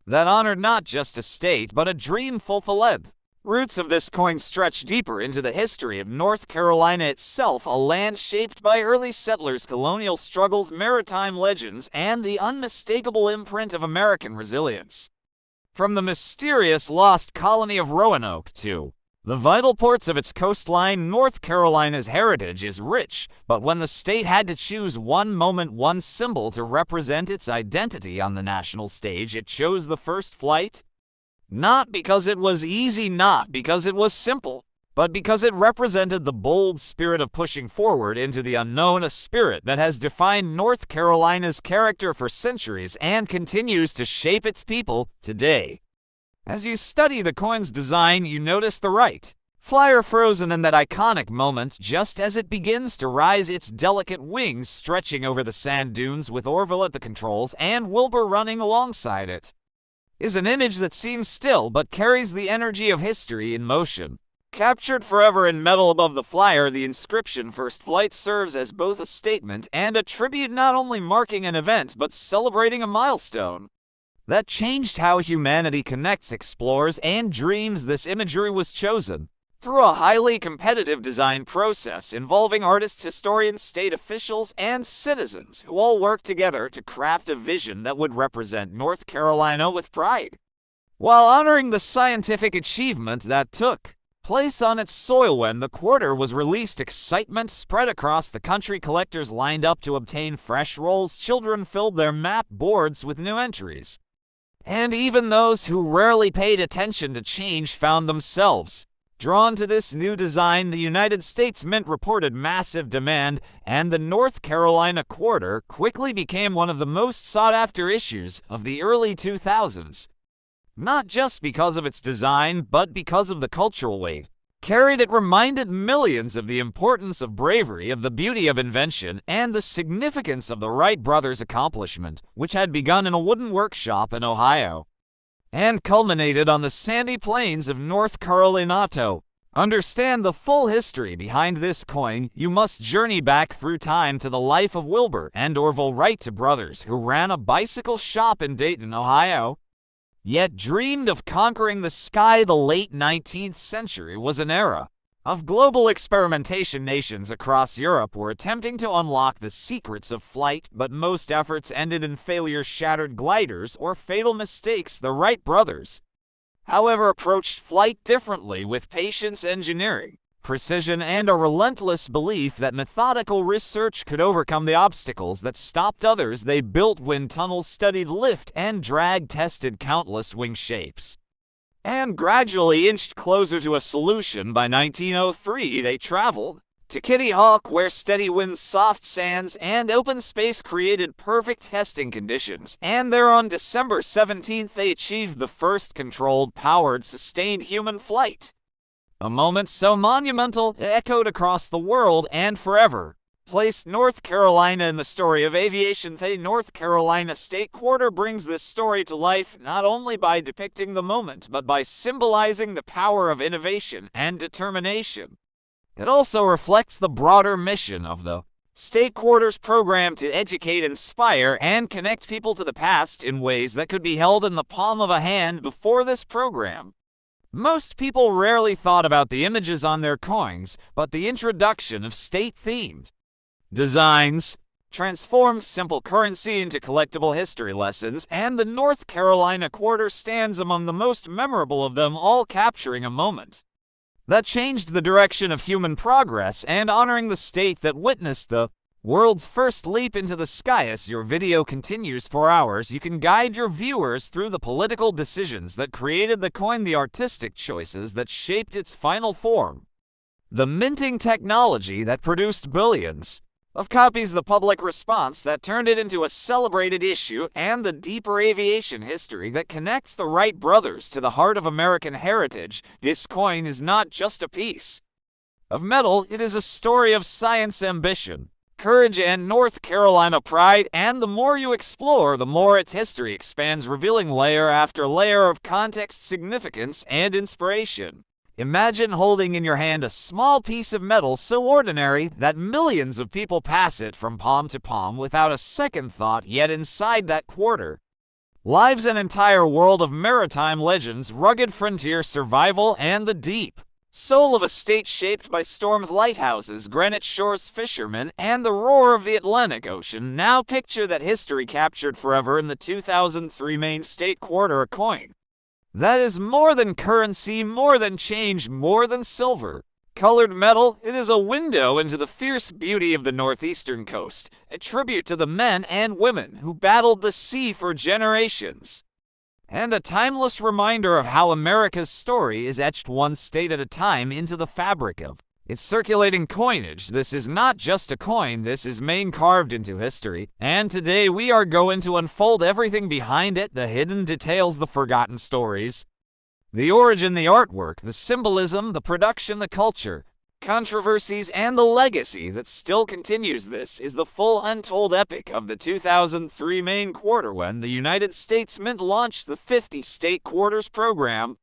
that honored not just a state but a dream fulfilled. Roots of this coin stretch deeper into the history of North Carolina itself, a land shaped by early settlers, colonial struggles, maritime legends, and the unmistakable imprint of American resilience. From the mysterious lost colony of Roanoke to the vital ports of its coastline, North Carolina's heritage is rich, but when the state had to choose one moment, one symbol to represent its identity on the national stage, it chose the first flight. Not because it was easy, not because it was simple, but because it represented the bold spirit of pushing forward into the unknown, a spirit that has defined North Carolina's character for centuries and continues to shape its people today. As you study the coin's design, you notice the Wright Flyer frozen in that iconic moment just as it begins to rise, its delicate wings stretching over the sand dunes with Orville at the controls and Wilbur running alongside it, is an image that seems still but carries the energy of history in motion. Captured forever in metal above the flyer, the inscription "First Flight" serves as both a statement and a tribute, not only marking an event but celebrating a milestone that changed how humanity connects, explores, and dreams. This imagery was chosen through a highly competitive design process involving artists, historians, state officials, and citizens who all worked together to craft a vision that would represent North Carolina with pride, while honoring the scientific achievement that took place on its soil. When the quarter was released, excitement spread across the country. Collectors lined up to obtain fresh rolls, children filled their map boards with new entries, and even those who rarely paid attention to change found themselves drawn to this new design. The United States Mint reported massive demand, and the North Carolina quarter quickly became one of the most sought-after issues of the early 2000s. Not just because of its design, but because of the cultural weight carried it reminded millions of the importance of bravery, of the beauty of invention, and the significance of the Wright brothers' accomplishment, which had begun in a wooden workshop in Ohio and culminated on the sandy plains of North Carolina. To understand the full history behind this coin, you must journey back through time to the life of Wilbur and Orville Wright brothers, who ran a bicycle shop in Dayton, Ohio, yet dreamed of conquering the sky. The late 19th century was an era of global experimentation. Nations across Europe were attempting to unlock the secrets of flight, but most efforts ended in failure, shattered gliders, or fatal mistakes. The Wright brothers, however, approached flight differently, with patience, engineering, precision, and a relentless belief that methodical research could overcome the obstacles that stopped others. They built wind tunnels, studied lift and drag, tested countless wing shapes, and gradually inched closer to a solution. By 1903, they traveled to Kitty Hawk, where steady winds, soft sands, and open space created perfect testing conditions, and there on December 17th they achieved the first controlled, powered, sustained human flight. A moment so monumental it echoed across the world and forever placed North Carolina in the story of aviation. The North Carolina State Quarter brings this story to life not only by depicting the moment, but by symbolizing the power of innovation and determination. It also reflects the broader mission of the State Quarters program to educate, inspire, and connect people to the past in ways that could be held in the palm of a hand. Before this program, most people rarely thought about the images on their coins, but the introduction of state-themed designs transformed simple currency into collectible history lessons, and the North Carolina Quarter stands among the most memorable of them all, capturing a moment that changed the direction of human progress and honoring the state that witnessed the world's first leap into the sky. As your video continues for hours, you can guide your viewers through the political decisions that created the coin, the artistic choices that shaped its final form, the minting technology that produced billions of copies, the public response that turned it into a celebrated issue, and the deeper aviation history that connects the Wright brothers to the heart of American heritage. This coin is not just a piece of metal, it is a story of science, ambition, courage, and North Carolina pride, and the more you explore, the more its history expands, revealing layer after layer of context, significance, and inspiration. Imagine holding in your hand a small piece of metal so ordinary that millions of people pass it from palm to palm without a second thought, yet inside that quarter lives an entire world of maritime legends, rugged frontier survival, and the deep soul of a state shaped by storms, lighthouses, granite shores, fishermen, and the roar of the Atlantic Ocean. Now picture that history captured forever in the 2003 Maine State Quarter, a coin that is more than currency, more than change, more than silver colored metal. It is a window into the fierce beauty of the northeastern coast, a tribute to the men and women who battled the sea for generations, and a timeless reminder of how America's story is etched one state at a time into the fabric of its circulating coinage. This is not just a coin, this is Maine carved into history, and today we are going to unfold everything behind it, the hidden details, the forgotten stories, the origin, the artwork, the symbolism, the production, the culture, controversies, and the legacy that still continues. This is the full untold epic of the 2003 Maine Quarter. When the United States Mint launched the 50 State Quarters program,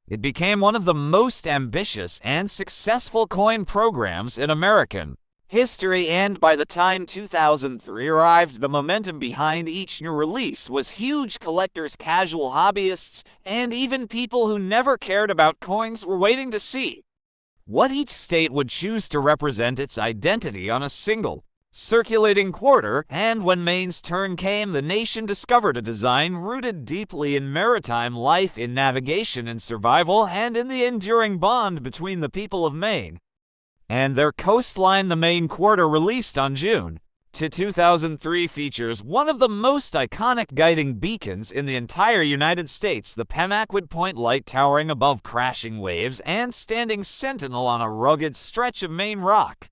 it became one of the most ambitious and successful coin programs in American history, and by the time 2003 arrived, the momentum behind each new release was huge. Collectors, casual hobbyists, and even people who never cared about coins were waiting to see what each state would choose to represent its identity on a single circulating quarter. And when Maine's turn came, the nation discovered a design rooted deeply in maritime life, in navigation and survival, and in the enduring bond between the people of Maine and their coastline. The Maine Quarter, released on June 2003, features one of the most iconic guiding beacons in the entire United States, the Pemaquid Point light, towering above crashing waves and standing sentinel on a rugged stretch of Maine rock.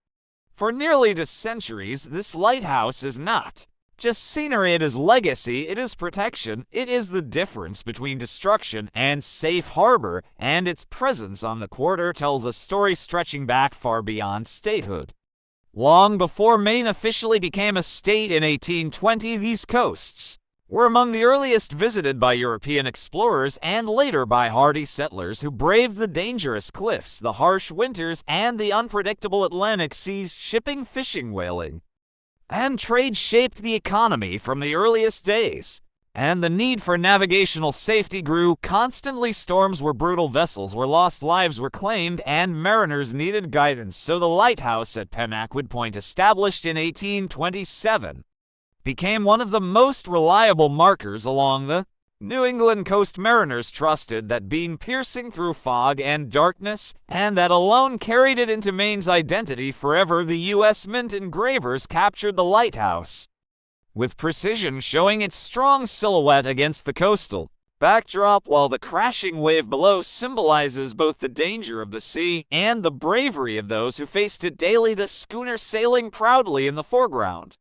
For nearly 2 centuries, this lighthouse is not just scenery, it is legacy, it is protection, it is the difference between destruction and safe harbor, and its presence on the quarter tells a story stretching back far beyond statehood. Long before Maine officially became a state in 1820, these coasts were among the earliest visited by European explorers and later by hardy settlers who braved the dangerous cliffs, the harsh winters, and the unpredictable Atlantic seas, shipping, fishing, whaling, and trade shaped the economy from the earliest days. And the need for navigational safety grew. Constantly storms were brutal, vessels were lost, lives were claimed, and mariners needed guidance. So the lighthouse at Pemaquid Point, established in 1827, became one of the most reliable markers along the New England coast. Mariners trusted that beam piercing through fog and darkness, and that alone carried it into Maine's identity forever. The U.S. Mint engravers captured the lighthouse with precision, showing its strong silhouette against the coastal backdrop, while the crashing wave below symbolizes both the danger of the sea and the bravery of those who faced it daily. The schooner, sailing proudly in the foreground,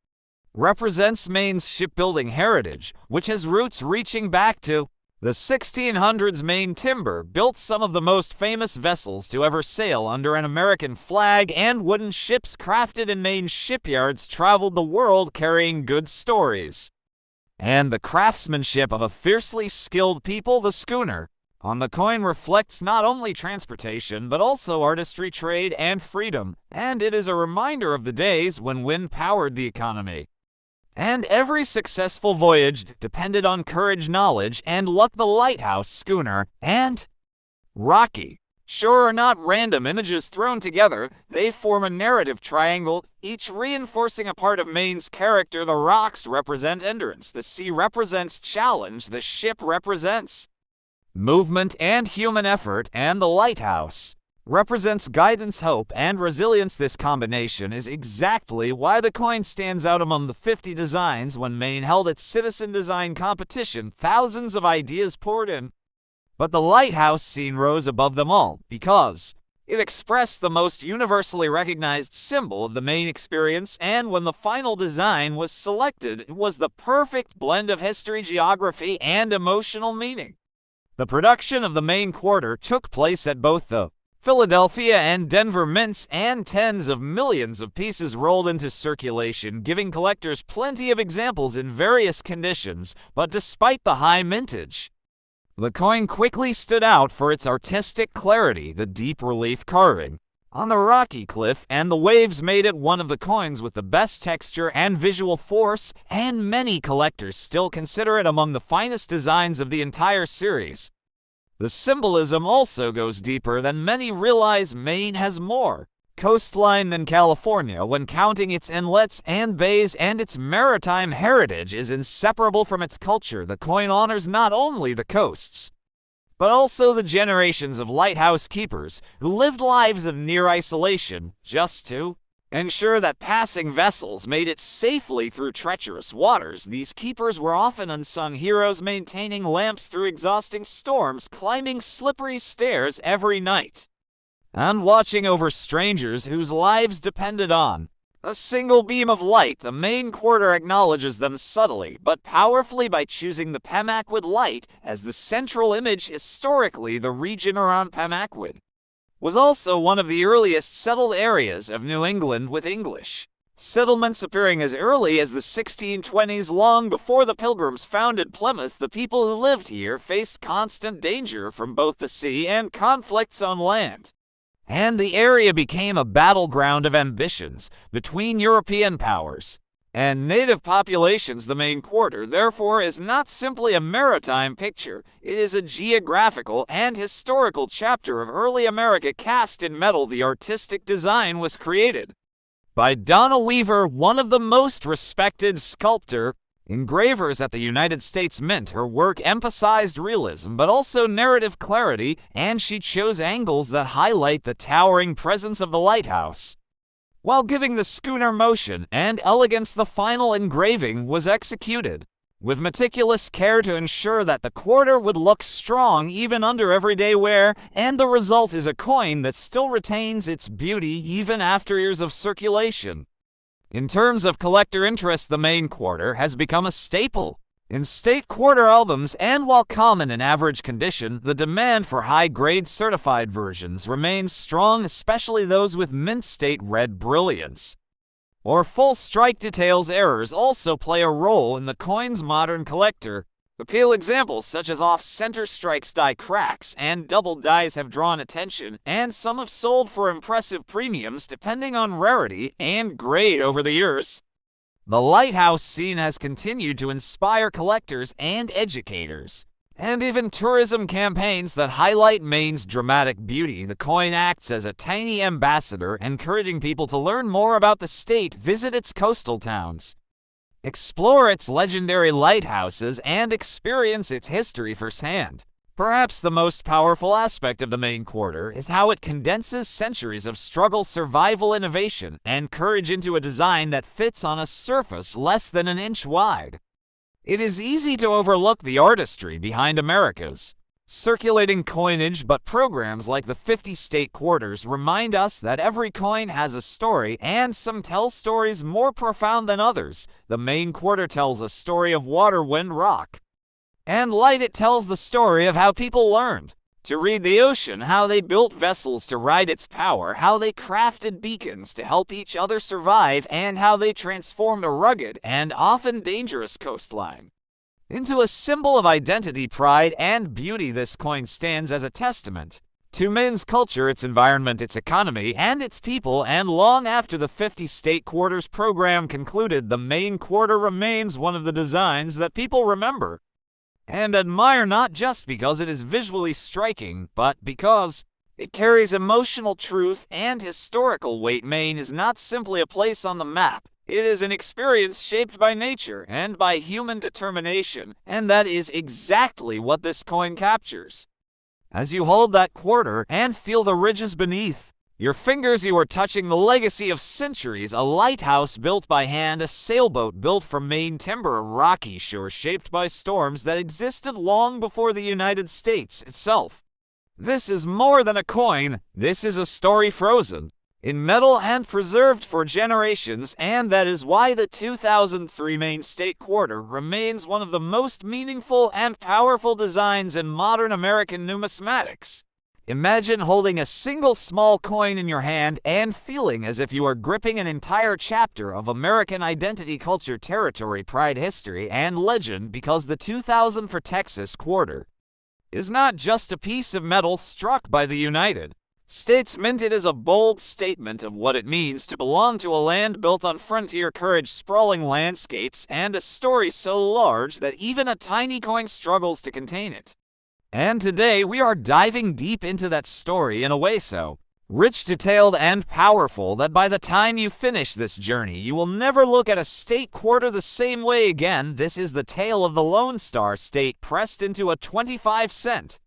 represents Maine's shipbuilding heritage, which has roots reaching back to the 1600s. Maine Timber built some of the most famous vessels to ever sail under an American flag, and wooden ships crafted in Maine shipyards traveled the world carrying good stories and the craftsmanship of a fiercely skilled people. The schooner on the coin reflects not only transportation but also artistry, trade, and freedom, and it is a reminder of the days when wind powered the economy, and every successful voyage depended on courage, knowledge, and luck. The lighthouse, schooner, and Rocky Shore are not random images thrown together. They form a narrative triangle, each reinforcing a part of Maine's character. The rocks represent endurance, the sea represents challenge, the ship represents movement and human effort, and the lighthouse represents guidance, hope, and resilience. This combination is exactly why the coin stands out among the 50 designs. When Maine held its citizen design competition, thousands of ideas poured in, but the lighthouse scene rose above them all because it expressed the most universally recognized symbol of the Maine experience. And when the final design was selected, it was the perfect blend of history, geography, and emotional meaning. The production of the Maine Quarter took place at both the Philadelphia and Denver mints, and tens of millions of pieces rolled into circulation, giving collectors plenty of examples in various conditions. But despite the high mintage, the coin quickly stood out for its artistic clarity. The deep relief carving on the rocky cliff and the waves made it one of the coins with the best texture and visual force, and many collectors still consider it among the finest designs of the entire series. The symbolism also goes deeper than many realize. Maine has more coastline than California when counting its inlets and bays, and its maritime heritage is inseparable from its culture. The coin honors not only the coasts, but also the generations of lighthouse keepers who lived lives of near isolation just to ensure that passing vessels made it safely through treacherous waters. These keepers were often unsung heroes, maintaining lamps through exhausting storms, climbing slippery stairs every night, and watching over strangers whose lives depended on a single beam of light. The Maine Quarter acknowledges them subtly but powerfully by choosing the Pemaquid Light as the central image. Historically, the region around Pemaquid was also one of the earliest settled areas of New England, with English settlements appearing as early as the 1620s. Long before the Pilgrims founded Plymouth, the people who lived here faced constant danger from both the sea and conflicts on land, and the area became a battleground of ambitions between European powers and native populations. The Maine Quarter, therefore, is not simply a maritime picture. It is a geographical and historical chapter of early America cast in metal. The artistic design was created by Donna Weaver, one of the most respected sculptor engravers at the United States Mint. Her work emphasized realism but also narrative clarity, and she chose angles that highlight the towering presence of the lighthouse while giving the schooner motion and elegance. The final engraving was executed with meticulous care to ensure that the quarter would look strong even under everyday wear, and the result is a coin that still retains its beauty even after years of circulation. In terms of collector interest, the Maine Quarter has become a staple in state quarter albums, and while common in average condition, the demand for high-grade certified versions remains strong, especially those with mint state red brilliance or full strike details. Errors also play a role in the coin's modern collector appeal. Examples such as off-center strikes, die cracks, and double dies have drawn attention, and some have sold for impressive premiums depending on rarity and grade over the years. The lighthouse scene has continued to inspire collectors and educators, and even tourism campaigns that highlight Maine's dramatic beauty. The coin acts as a tiny ambassador, encouraging people to learn more about the state, visit its coastal towns, explore its legendary lighthouses, and experience its history firsthand. Perhaps the most powerful aspect of the Maine Quarter is how it condenses centuries of struggle, survival, innovation, and courage into a design that fits on a surface less than an inch wide. It is easy to overlook the artistry behind America's circulating coinage, but programs like the 50 State Quarters remind us that every coin has a story, and some tell stories more profound than others. The Maine Quarter tells a story of water, wind, rock, and light. It tells the story of how people learned to read the ocean, how they built vessels to ride its power, how they crafted beacons to help each other survive, and how they transformed a rugged and often dangerous coastline into a symbol of identity, pride, and beauty. This coin stands as a testament to Maine's culture, its environment, its economy, and its people, and long after the 50 State Quarters program concluded, the Maine Quarter remains one of the designs that people remember and admire, not just because it is visually striking, but because it carries emotional truth and historical weight. Maine is not simply a place on the map. It is an experience shaped by nature and by human determination, and that is exactly what this coin captures. As you hold that quarter and feel the ridges beneath your fingers, you are touching the legacy of centuries: a lighthouse built by hand, a sailboat built from Maine timber, a rocky shore shaped by storms that existed long before the United States itself. This is more than a coin. This is a story frozen in metal and preserved for generations, and that is why the 2003 Maine State Quarter remains one of the most meaningful and powerful designs in modern American numismatics. Imagine holding a single small coin in your hand and feeling as if you are gripping an entire chapter of American identity, culture, territory, pride, history, and legend, because the 2004 Texas Quarter is not just a piece of metal struck by the United States Mint. It is a bold statement of what it means to belong to a land built on frontier courage, sprawling landscapes, and a story so large that even a tiny coin struggles to contain it. And today we are diving deep into that story in a way so rich, detailed, and powerful that by the time you finish this journey, you will never look at a state quarter the same way again. This is the tale of the Lone Star State pressed into a 25-cent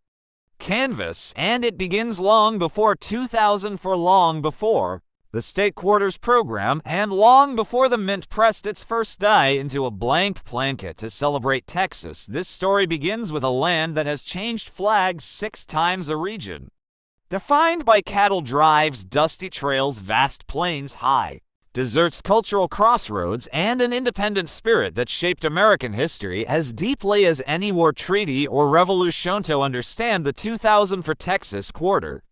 canvas, and it begins long before 2004, long before the State Quarters program, and long before the Mint pressed its first die into a blank blanket to celebrate Texas. This story begins with a land that has changed flags 6 times, a region defined by cattle drives, dusty trails, vast plains, high deserts, cultural crossroads, and an independent spirit that shaped American history as deeply as any war, treaty, or revolution. To understand the 2004 Texas Quarter,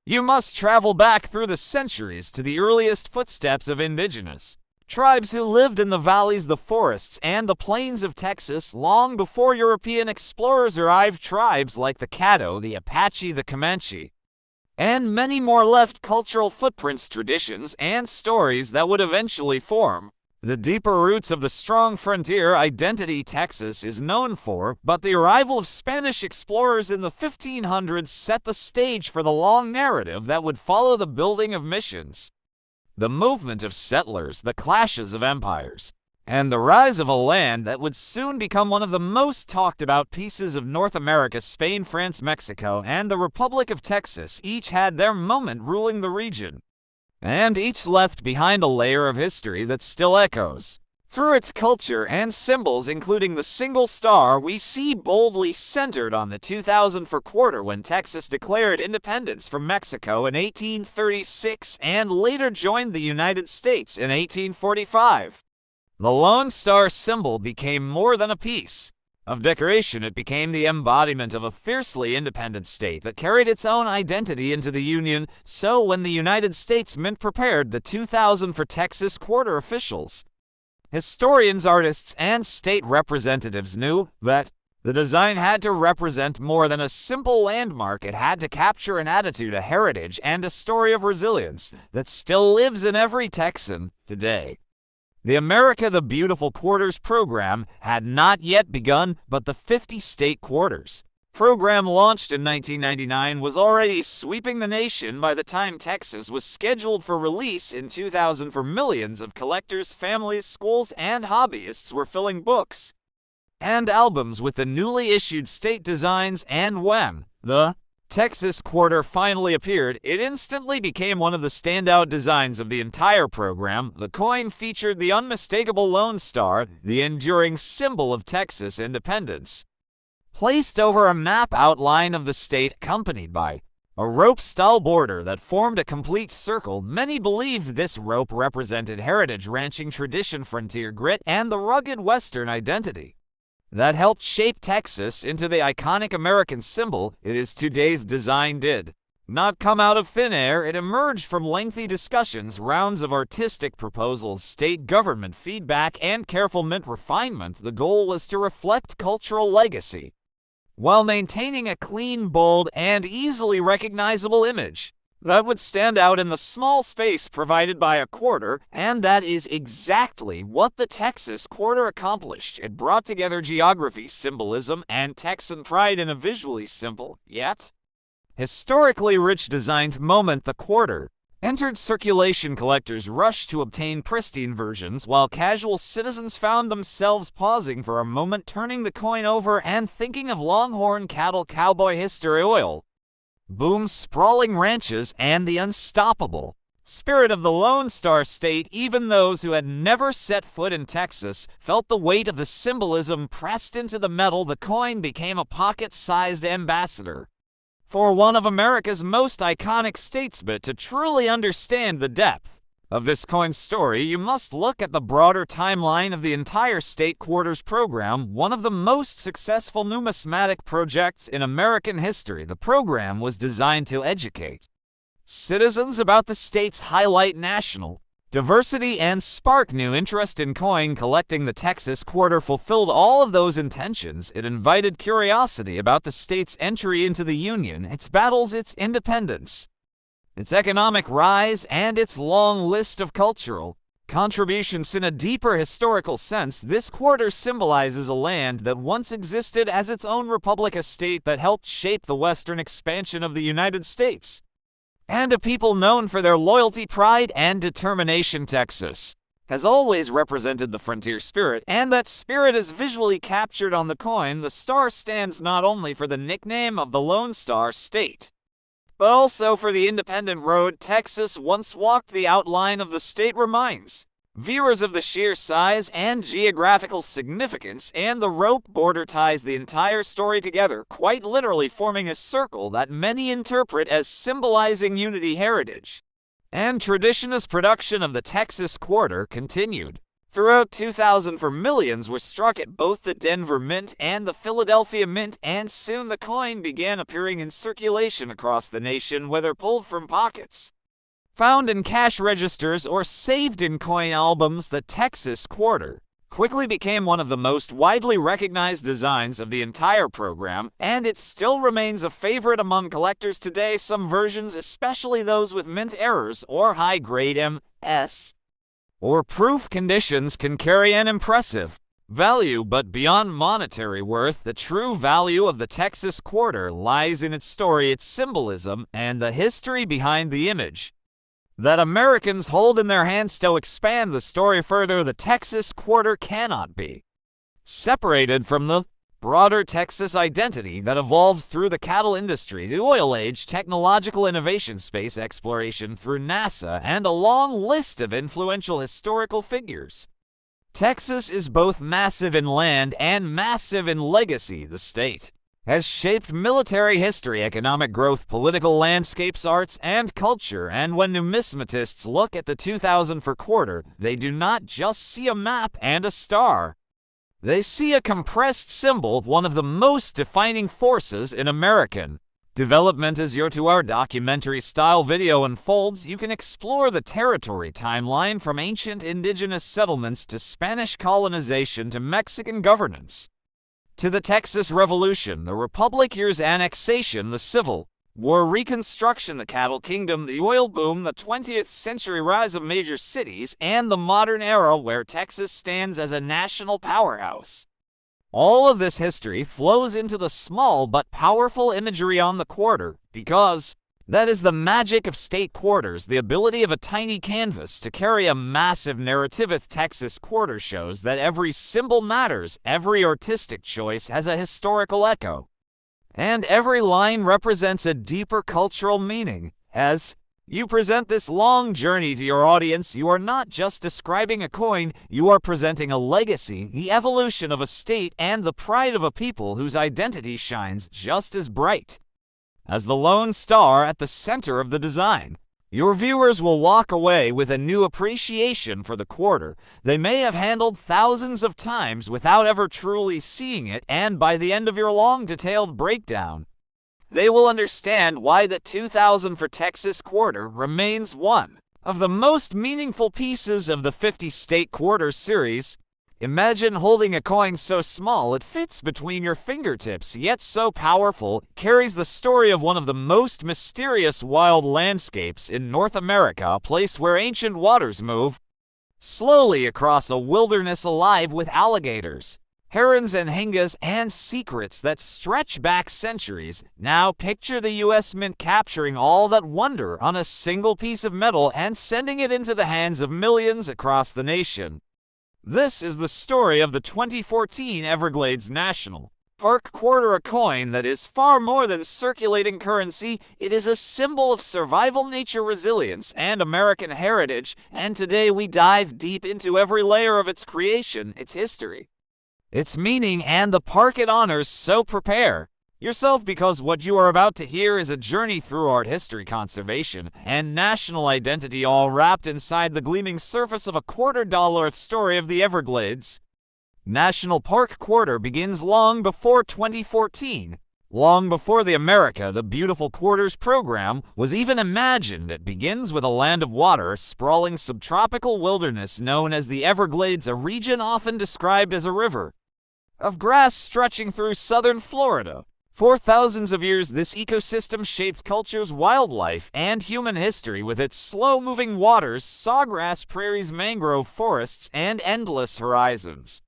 you must travel back through the centuries to the earliest footsteps of indigenous tribes who lived in the valleys, the forests, and the plains of Texas long before European explorers arrived. Tribes like the Caddo, the Apache, the Comanche, and many more left cultural footprints, traditions, and stories that would eventually form the deeper roots of the strong frontier identity Texas is known for. But the arrival of Spanish explorers in the 1500s set the stage for the long narrative that would follow: the building of missions, the movement of settlers, the clashes of empires, and the rise of a land that would soon become one of the most talked about pieces of North America. Spain, France, Mexico, and the Republic of Texas each had their moment ruling the region, and each left behind a layer of history that still echoes Through its culture and symbols, including the single star we see boldly centered on the 2004 quarter when Texas declared independence from Mexico in 1836 and later joined the United States in 1845. The Lone Star symbol became more than a piece of decoration. It became the embodiment of a fiercely independent state that carried its own identity into the Union. So when the United States Mint prepared the 2004 Texas quarter, officials, historians, artists, and state representatives knew that the design had to represent more than a simple landmark. It had to capture an attitude, a heritage, and a story of resilience that still lives in every Texan today. The America the Beautiful Quarters program had not yet begun, but the 50-state quarters program, launched in 1999, was already sweeping the nation by the time Texas was scheduled for release in 2000. For millions of collectors, families, schools, and hobbyists were filling books and albums with the newly issued state designs, and when the Texas quarter finally appeared, it instantly became one of the standout designs of the entire program. The coin featured the unmistakable Lone Star, the enduring symbol of Texas independence, placed over a map outline of the state, accompanied by a rope-style border that formed a complete circle. Many believed this rope represented heritage, ranching tradition, frontier grit, and the rugged Western identity that helped shape Texas into the iconic American symbol it is today. The design did not come out of thin air. It emerged from lengthy discussions, rounds of artistic proposals, state government feedback, and careful mint refinement. The goal was to reflect cultural legacy while maintaining a clean, bold, and easily recognizable image that would stand out in the small space provided by a quarter, and that is exactly what the Texas quarter accomplished. It brought together geography, symbolism, and Texan pride in a visually simple, yet historically rich design. The moment the quarter entered circulation, collectors rushed to obtain pristine versions, while casual citizens found themselves pausing for a moment, turning the coin over and thinking of Longhorn cattle, cowboy history, oil booms, sprawling ranches, and the unstoppable spirit of the Lone Star State. Even those who had never set foot in Texas felt the weight of the symbolism pressed into the metal. The coin became a pocket-sized ambassador for one of America's most iconic states. But to truly understand the depth of this coin's story, you must look at the broader timeline of the entire state quarters program, one of the most successful numismatic projects in American history. The program was designed to educate citizens about the state's, highlight national diversity, and spark new interest in coin collecting. The Texas quarter fulfilled all of those intentions. It invited curiosity about the state's entry into the Union, its battles, its independence, its economic rise, and its long list of cultural contributions. In a deeper historical sense, this quarter symbolizes a land that once existed as its own republic, a state that helped shape the western expansion of the United States, and a people known for their loyalty, pride, and determination. Texas has always represented the frontier spirit, and that spirit is visually captured on the coin. The star stands not only for the nickname of the Lone Star State, but also for the independent road Texas once walked. The outline of the state reminds viewers of the sheer size and geographical significance, and the rope border ties the entire story together, quite literally forming a circle that many interpret as symbolizing unity, heritage, and tradition. As production of the Texas quarter continued throughout 2000, for millions were struck at both the Denver Mint and the Philadelphia Mint, and soon the coin began appearing in circulation across the nation, whether pulled from pockets, found in cash registers, or saved in coin albums. The Texas quarter quickly became one of the most widely recognized designs of the entire program, and it still remains a favorite among collectors today. Some versions, especially those with mint errors or high-grade MS or proof conditions, can carry an impressive value, but beyond monetary worth, the true value of the Texas quarter lies in its story, its symbolism, and the history behind the image that Americans hold in their hands. To expand the story further, the Texas quarter cannot be separated from the broader Texas identity that evolved through the cattle industry, the oil age, technological innovation, space exploration through NASA, and a long list of influential historical figures. Texas is both massive in land and massive in legacy. The state has shaped military history, economic growth, political landscapes, arts, and culture. And when numismatists look at the 2000 for quarter, they do not just see a map and a star. They see a compressed symbol of one of the most defining forces in American development. As your 2-hour documentary-style video unfolds, you can explore the territory timeline from ancient indigenous settlements to Spanish colonization to Mexican governance, to the Texas Revolution, the Republic years, annexation, the Civil War, Reconstruction, the Cattle Kingdom, the oil boom, the 20th century rise of major cities, and the modern era where Texas stands as a national powerhouse. All of this history flows into the small but powerful imagery on the quarter, because that is the magic of state quarters, the ability of a tiny canvas to carry a massive narrative. Texas quarter shows that every symbol matters, every artistic choice has a historical echo, and every line represents a deeper cultural meaning. As you present this long journey to your audience, you are not just describing a coin, you are presenting a legacy, the evolution of a state, and the pride of a people whose identity shines just as bright as the lone star at the center of the design. Your viewers will walk away with a new appreciation for the quarter they may have handled thousands of times without ever truly seeing it, and by the end of your long, detailed breakdown, they will understand why the 2000 for Texas quarter remains one of the most meaningful pieces of the 50-state quarter series. Imagine holding a coin so small it fits between your fingertips, yet so powerful, it carries the story of one of the most mysterious wild landscapes in North America, a place where ancient waters move slowly across a wilderness alive with alligators, herons, and hingas, and secrets that stretch back centuries. Now picture the U.S. Mint capturing all that wonder on a single piece of metal and sending it into the hands of millions across the nation. This is the story of the 2014 Everglades National Park quarter, a coin that is far more than circulating currency. It is a symbol of survival, nature, resilience, and American heritage, and today we dive deep into every layer of its creation, its history, its meaning, and the park it honors. So prepare yourself, because what you are about to hear is a journey through art, history, conservation, and national identity, all wrapped inside the gleaming surface of a $250 story of the Everglades National Park quarter. Begins long before 2014, long before the America the Beautiful Quarters program was even imagined. It begins with a land of water, a sprawling subtropical wilderness known as the Everglades, a region often described as a river of grass stretching through southern Florida. For thousands of years, this ecosystem shaped cultures, wildlife, and human history with its slow-moving waters, sawgrass prairies, mangrove forests, and endless horizons.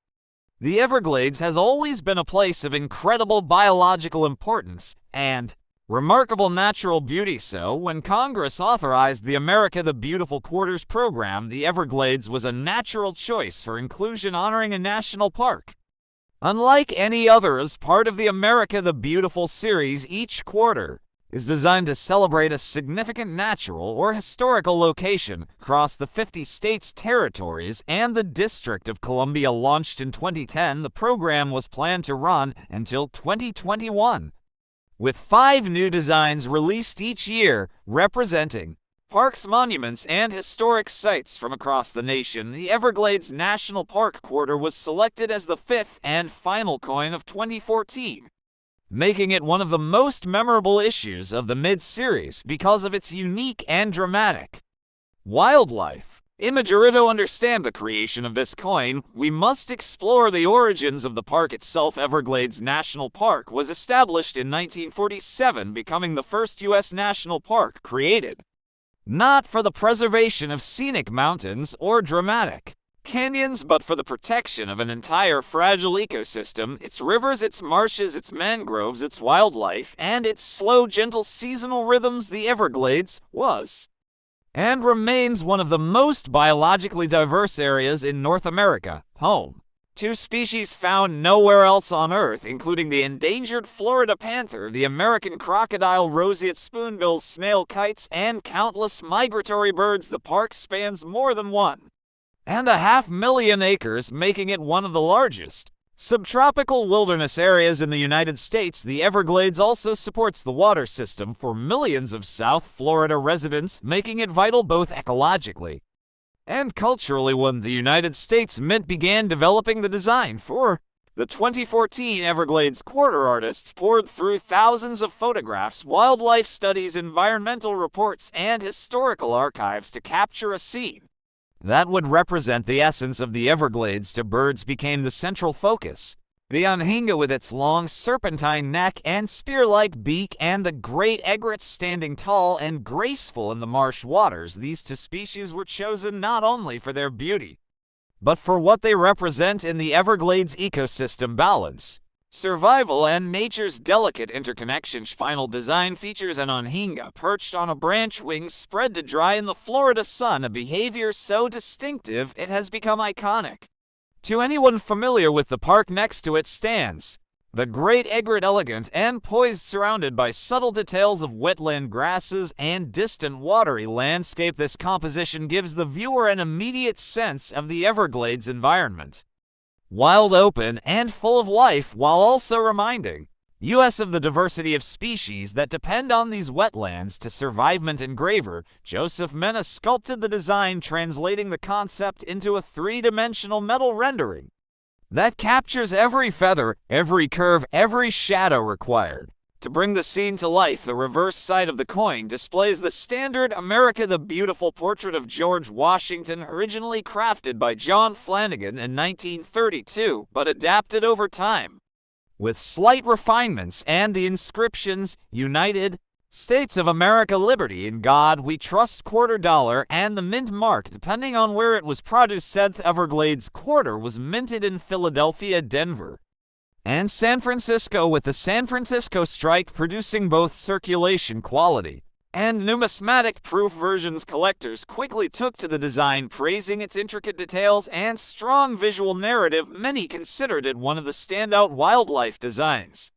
The Everglades has always been a place of incredible biological importance and remarkable natural beauty. So, when Congress authorized the America the Beautiful Quarters program, the Everglades was a natural choice for inclusion, honoring a national park unlike any other. As part of the America the Beautiful series, each quarter is designed to celebrate a significant natural or historical location across the 50 states, territories, and the District of Columbia. Launched in 2010, the program was planned to run until 2021, with 5 new designs released each year representing parks, monuments, and historic sites from across the nation. The Everglades National Park quarter was selected as the 5th and final coin of 2014, making it one of the most memorable issues of the mid-series because of its unique and dramatic wildlife imagery. To understand the creation of this coin, we must explore the origins of the park itself. Everglades National Park was established in 1947, becoming the first U.S. national park created not for the preservation of scenic mountains or dramatic canyons, but for the protection of an entire fragile ecosystem, its rivers, its marshes, its mangroves, its wildlife, and its slow, gentle seasonal rhythms. The Everglades was and remains one of the most biologically diverse areas in North America, home to species found nowhere else on Earth, including the endangered Florida panther, the American crocodile, roseate spoonbills, snail, kites, and countless migratory birds. The park spans more than 1 and 500,000 acres, making it one of the largest subtropical wilderness areas in the United States. The Everglades also supports the water system for millions of South Florida residents, making it vital both ecologically and culturally. When the United States Mint began developing the design for the 2014 Everglades Quarter, artists poured through thousands of photographs, wildlife studies, environmental reports, and historical archives to capture a scene that would represent the essence of the Everglades. To birds became the central focus. The anhinga, with its long serpentine neck and spear-like beak, and the great egret standing tall and graceful in the marsh waters. These two species were chosen not only for their beauty, but for what they represent in the Everglades ecosystem: balance, survival, and nature's delicate interconnection. Final design features an anhinga perched on a branch, wings spread to dry in the Florida sun, a behavior so distinctive it has become iconic to anyone familiar with the park. Next to it stands the great egret, elegant and poised, surrounded by subtle details of wetland grasses and distant watery landscape. This composition gives the viewer an immediate sense of the Everglades environment: wild, open, and full of life, while also reminding us of the diversity of species that depend on these wetlands to survive. Engraver Joseph Mena sculpted the design, translating the concept into a three-dimensional metal rendering that captures every feather, every curve, every shadow required to bring the scene to life. The reverse side of the coin displays the standard "America the Beautiful" portrait of George Washington, originally crafted by John Flanagan in 1932, but adapted over time with slight refinements, and the inscriptions "United States of America, Liberty, in God We Trust," $quarter, and the mint mark, depending on where it was produced. Seth Everglades Quarter was minted in Philadelphia, Denver, and San Francisco, with the San Francisco strike producing both circulation quality and numismatic proof versions. Collectors quickly took to the design, praising its intricate details and strong visual narrative. Many considered it one of the standout wildlife designs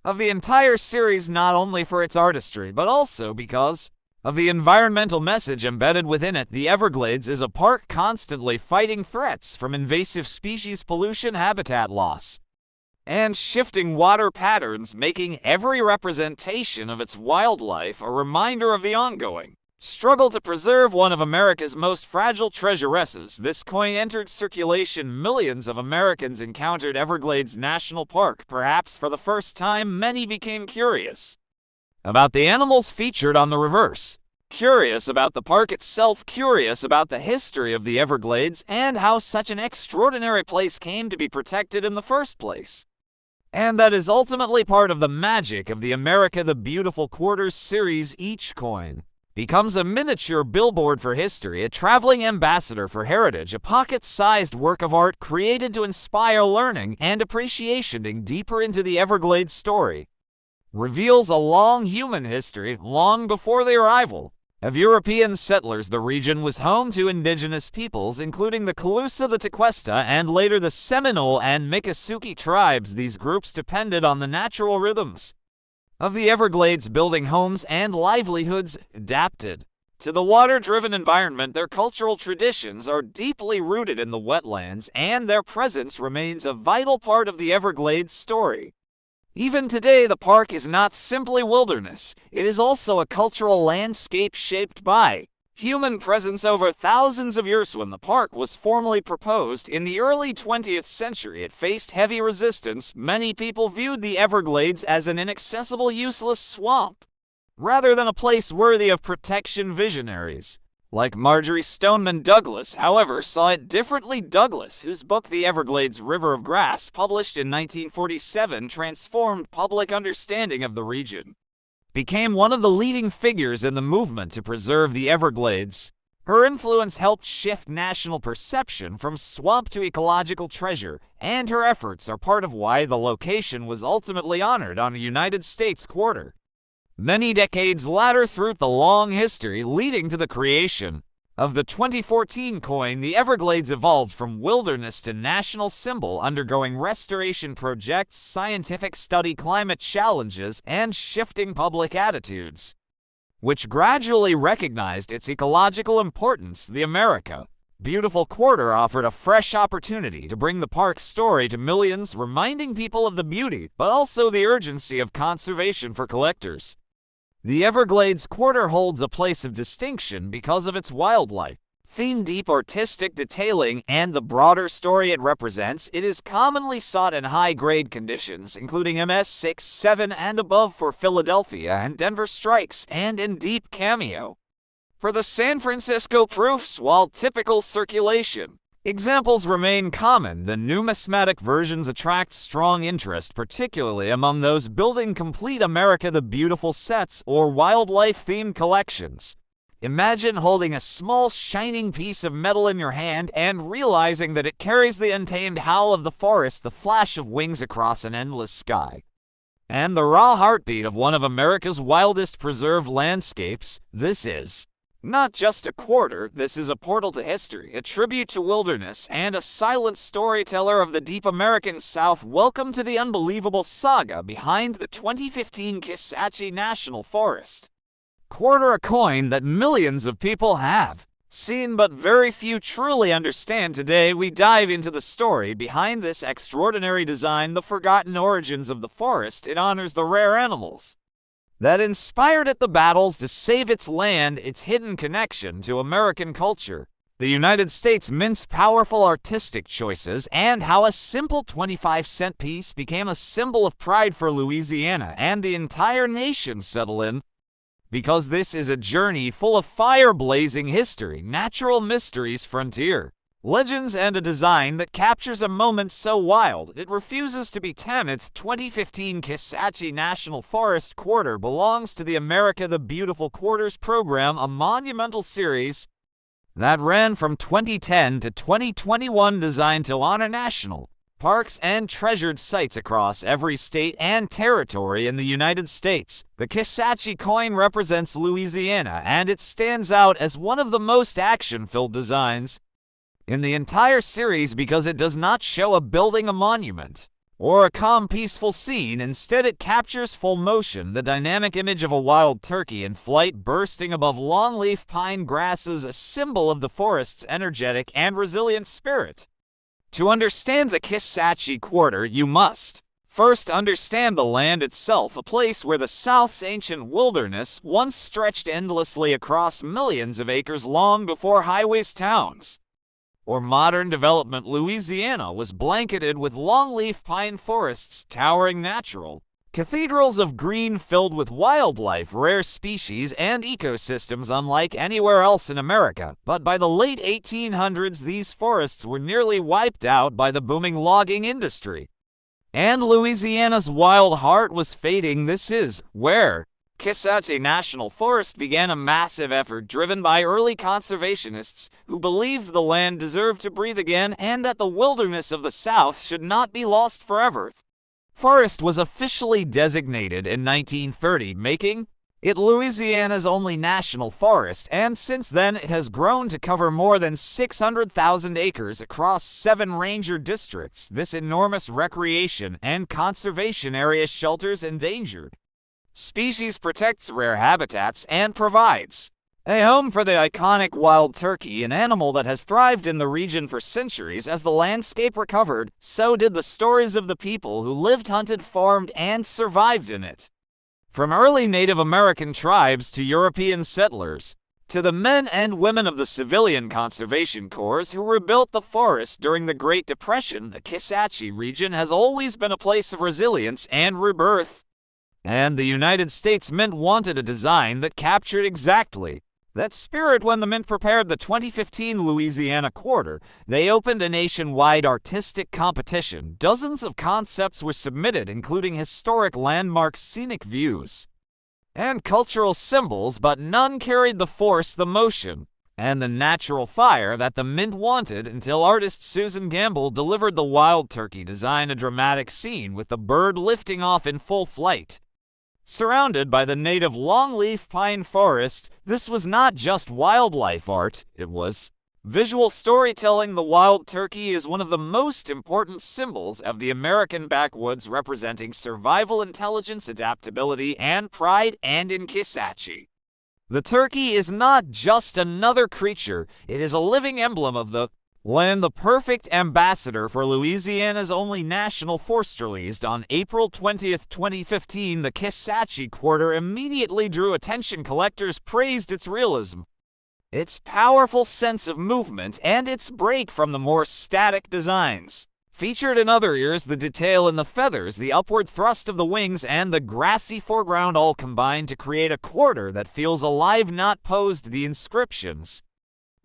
of the entire series, not only for its artistry, but also because of the environmental message embedded within it. The Everglades is a park constantly fighting threats from invasive species, pollution, habitat loss, and shifting water patterns, making every representation of its wildlife a reminder of the ongoing struggle to preserve one of America's most fragile treasuresses. This coin entered circulation. Millions of Americans encountered Everglades National Park. Perhaps for the first time, many became curious about the animals featured on the reverse, curious about the park itself, curious about the history of the Everglades, and how such an extraordinary place came to be protected in the first place. And that is ultimately part of the magic of the America the Beautiful Quarters series. Each coin becomes a miniature billboard for history, a traveling ambassador for heritage, a pocket-sized work of art created to inspire learning and appreciation. Digging deeper into the Everglades story reveals a long human history. Long before the arrival of European settlers, the region was home to indigenous peoples, including the Calusa, the Tequesta, and later the Seminole and Miccosukee tribes. These groups depended on the natural rhythms of the Everglades, building homes and livelihoods adapted to the water-driven environment. Their cultural traditions are deeply rooted in the wetlands, and their presence remains a vital part of the Everglades story. Even today, the park is not simply wilderness. It is also a cultural landscape shaped by human presence over thousands of years. When the park was formally proposed in the early 20th century, it faced heavy resistance. Many people viewed the Everglades as an inaccessible, useless swamp, rather than a place worthy of protection. Visionaries like Marjory Stoneman Douglas, however, saw it differently. Douglas, whose book The Everglades River of Grass, published in 1947, transformed public understanding of the region, became one of the leading figures in the movement to preserve the Everglades. Her influence helped shift national perception from swamp to ecological treasure, and her efforts are part of why the location was ultimately honored on a United States quarter many decades later. Through the long history leading to the creation of the 2014 coin, the Everglades evolved from wilderness to national symbol, undergoing restoration projects, scientific study, climate challenges, and shifting public attitudes, which gradually recognized its ecological importance. The America Beautiful Quarter offered a fresh opportunity to bring the park's story to millions, reminding people of the beauty, but also the urgency of conservation for collectors. The Everglades Quarter holds a place of distinction because of its wildlife. Theme deep artistic detailing and the broader story it represents, it is commonly sought in high-grade conditions, including MS6, 7, and above for Philadelphia and Denver strikes, and in deep cameo for the San Francisco proofs, while typical circulation. Examples remain common. The numismatic versions attract strong interest, particularly among those building complete America the Beautiful sets or wildlife-themed collections. Imagine holding a small, shining piece of metal in your hand and realizing that it carries the untamed howl of the forest, the flash of wings across an endless sky, and the raw heartbeat of one of America's wildest preserved landscapes. This is not just a quarter, this is a portal to history, a tribute to wilderness, and a silent storyteller of the deep American South. Welcome to the unbelievable saga behind the 2015 Kisatchie National Forest. Quarter, a coin that millions of people have seen but very few truly understand. Today we dive into the story behind this extraordinary design, the forgotten origins of the forest. It honors the rare animals that inspired it, the battles to save its land, its hidden connection to American culture, the United States Mint's powerful artistic choices, and how a simple 25-cent piece became a symbol of pride for Louisiana and the entire nation. Settle in, because this is a journey full of fire-blazing history, natural mysteries, frontier legends, and a design that captures a moment so wild it refuses to be tamed. 2015 Kisatchie National Forest Quarter belongs to the America the Beautiful Quarters program, a monumental series that ran from 2010 to 2021, designed to honor national parks and treasured sites across every state and territory in the United States. The Kisatchie coin represents Louisiana, and it stands out as one of the most action-filled designs in the entire series because it does not show a building, a monument, or a calm, peaceful scene. Instead, it captures full motion, the dynamic image of a wild turkey in flight bursting above longleaf pine grasses, a symbol of the forest's energetic and resilient spirit. To understand the Kisatchie Quarter, you must first understand the land itself, a place where the South's ancient wilderness once stretched endlessly across millions of acres long before highways, towns, or modern development. Louisiana was blanketed with longleaf pine forests, towering natural cathedrals of green filled with wildlife, rare species, and ecosystems unlike anywhere else in America. But by the late 1800s, these forests were nearly wiped out by the booming logging industry, and Louisiana's wild heart was fading. This is where Kisatchie National Forest began, a massive effort driven by early conservationists who believed the land deserved to breathe again and that the wilderness of the South should not be lost forever. Forest was officially designated in 1930, making it Louisiana's only national forest, and since then it has grown to cover more than 600,000 acres across 7 ranger districts. This enormous recreation and conservation area shelters endangered species, protects rare habitats, and provides a home for the iconic wild turkey, an animal that has thrived in the region for centuries. As the landscape recovered, so did the stories of the people who lived, hunted, farmed, and survived in it. From early Native American tribes to European settlers, to the men and women of the Civilian Conservation Corps who rebuilt the forest during the Great Depression, the Kisatchie region has always been a place of resilience and rebirth. And the United States Mint wanted a design that captured exactly that spirit. When the Mint prepared the 2015 Louisiana Quarter, they opened a nationwide artistic competition. Dozens of concepts were submitted, including historic landmarks, scenic views, and cultural symbols, but none carried the force, the motion, and the natural fire that the Mint wanted, until artist Susan Gamble delivered the wild turkey design, a dramatic scene with the bird lifting off in full flight, surrounded by the native longleaf pine forest. This was not just wildlife art, it was visual storytelling. The wild turkey is one of the most important symbols of the American backwoods, representing survival, intelligence, adaptability, and pride. And in Kisatchie, The turkey is not just another creature, it is a living emblem of the land, the perfect ambassador for Louisiana's only national forest. Released on April 20th, 2015, the Kisatchie quarter immediately drew attention. Collectors praised its realism, its powerful sense of movement, and its break from the more static designs featured in other years. The detail in the feathers, the upward thrust of the wings, and the grassy foreground all combine to create a quarter that feels alive, not posed. The inscriptions: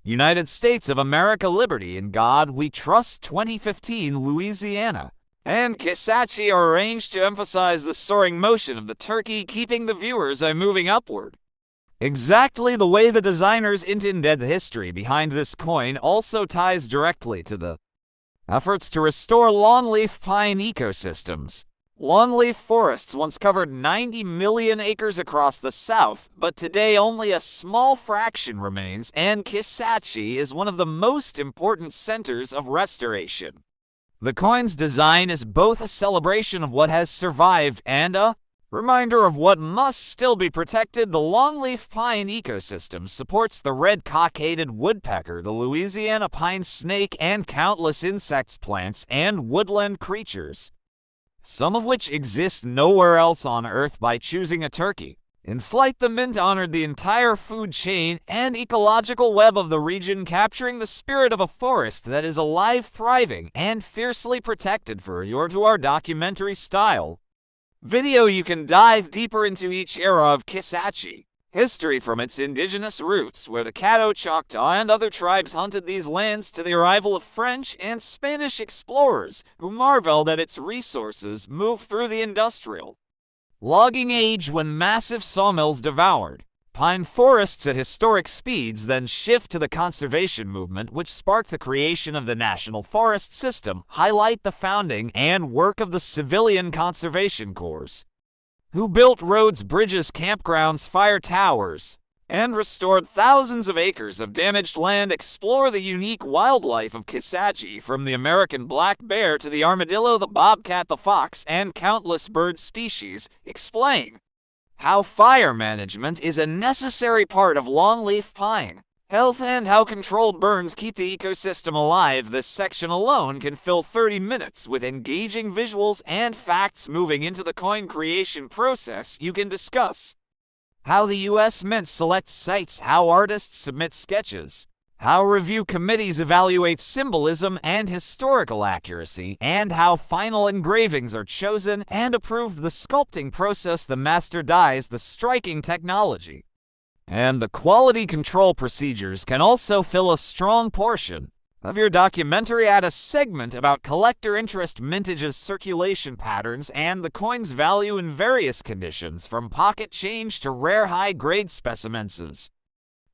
United States of America, Liberty, in God We Trust, 2015, Louisiana, and Kisatchie are arranged to emphasize the soaring motion of the turkey, keeping the viewer's eye moving upward, exactly the way the designers intended. The history behind this coin also ties directly to the efforts to restore longleaf pine ecosystems. Longleaf forests once covered 90 million acres across the South, but today only a small fraction remains, and Kisatchie is one of the most important centers of restoration. The coin's design is both a celebration of what has survived and a reminder of what must still be protected. The longleaf pine ecosystem supports the red-cockaded woodpecker, the Louisiana pine snake, and countless insects, plants, and woodland creatures, some of which exist nowhere else on Earth. By choosing a turkey in flight, the mint honored the entire food chain and ecological web of the region, capturing the spirit of a forest that is alive, thriving, and fiercely protected. For your to our documentary style video, you can dive deeper into each era of Kisatchie history, from its indigenous roots, where the Caddo, Choctaw, and other tribes hunted these lands, to the arrival of French and Spanish explorers who marveled at its resources, moved through the industrial logging age when massive sawmills devoured pine forests at historic speeds, then shift to the conservation movement which sparked the creation of the National Forest System, highlight the founding and work of the Civilian Conservation Corps, who built roads, bridges, campgrounds, fire towers, and restored thousands of acres of damaged land. Explore the unique wildlife of Kisatchie, from the American black bear to the armadillo, the bobcat, the fox, and countless bird species. Explain how fire management is a necessary part of longleaf pine health and how controlled burns keep the ecosystem alive. This section alone can fill 30 minutes with engaging visuals and facts. Moving into the coin creation process, you can discuss how the U.S. Mint selects sites, how artists submit sketches, how review committees evaluate symbolism and historical accuracy, and how final engravings are chosen and approved. The sculpting process, the master dies, the striking technology, and the quality control procedures can also fill a strong portion of your documentary. Add a segment about collector interest, mintages, circulation patterns, and the coin's value in various conditions, from pocket change to rare high-grade specimens.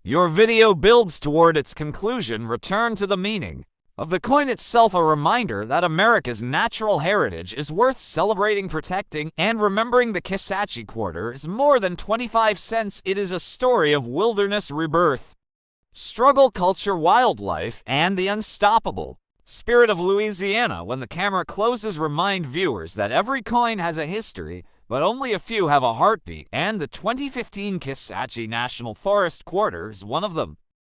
Your video builds toward its conclusion. Return to the meaning of the coin itself, a reminder that America's natural heritage is worth celebrating, protecting, and remembering. The Kisatchie quarter is more than 25 cents. It is a story of wilderness rebirth, struggle, culture, wildlife, and the unstoppable spirit of Louisiana. When the camera closes, remind viewers that every coin has a history, but only a few have a heartbeat, and the 2015 Kisatchie National Forest quarter is one of them.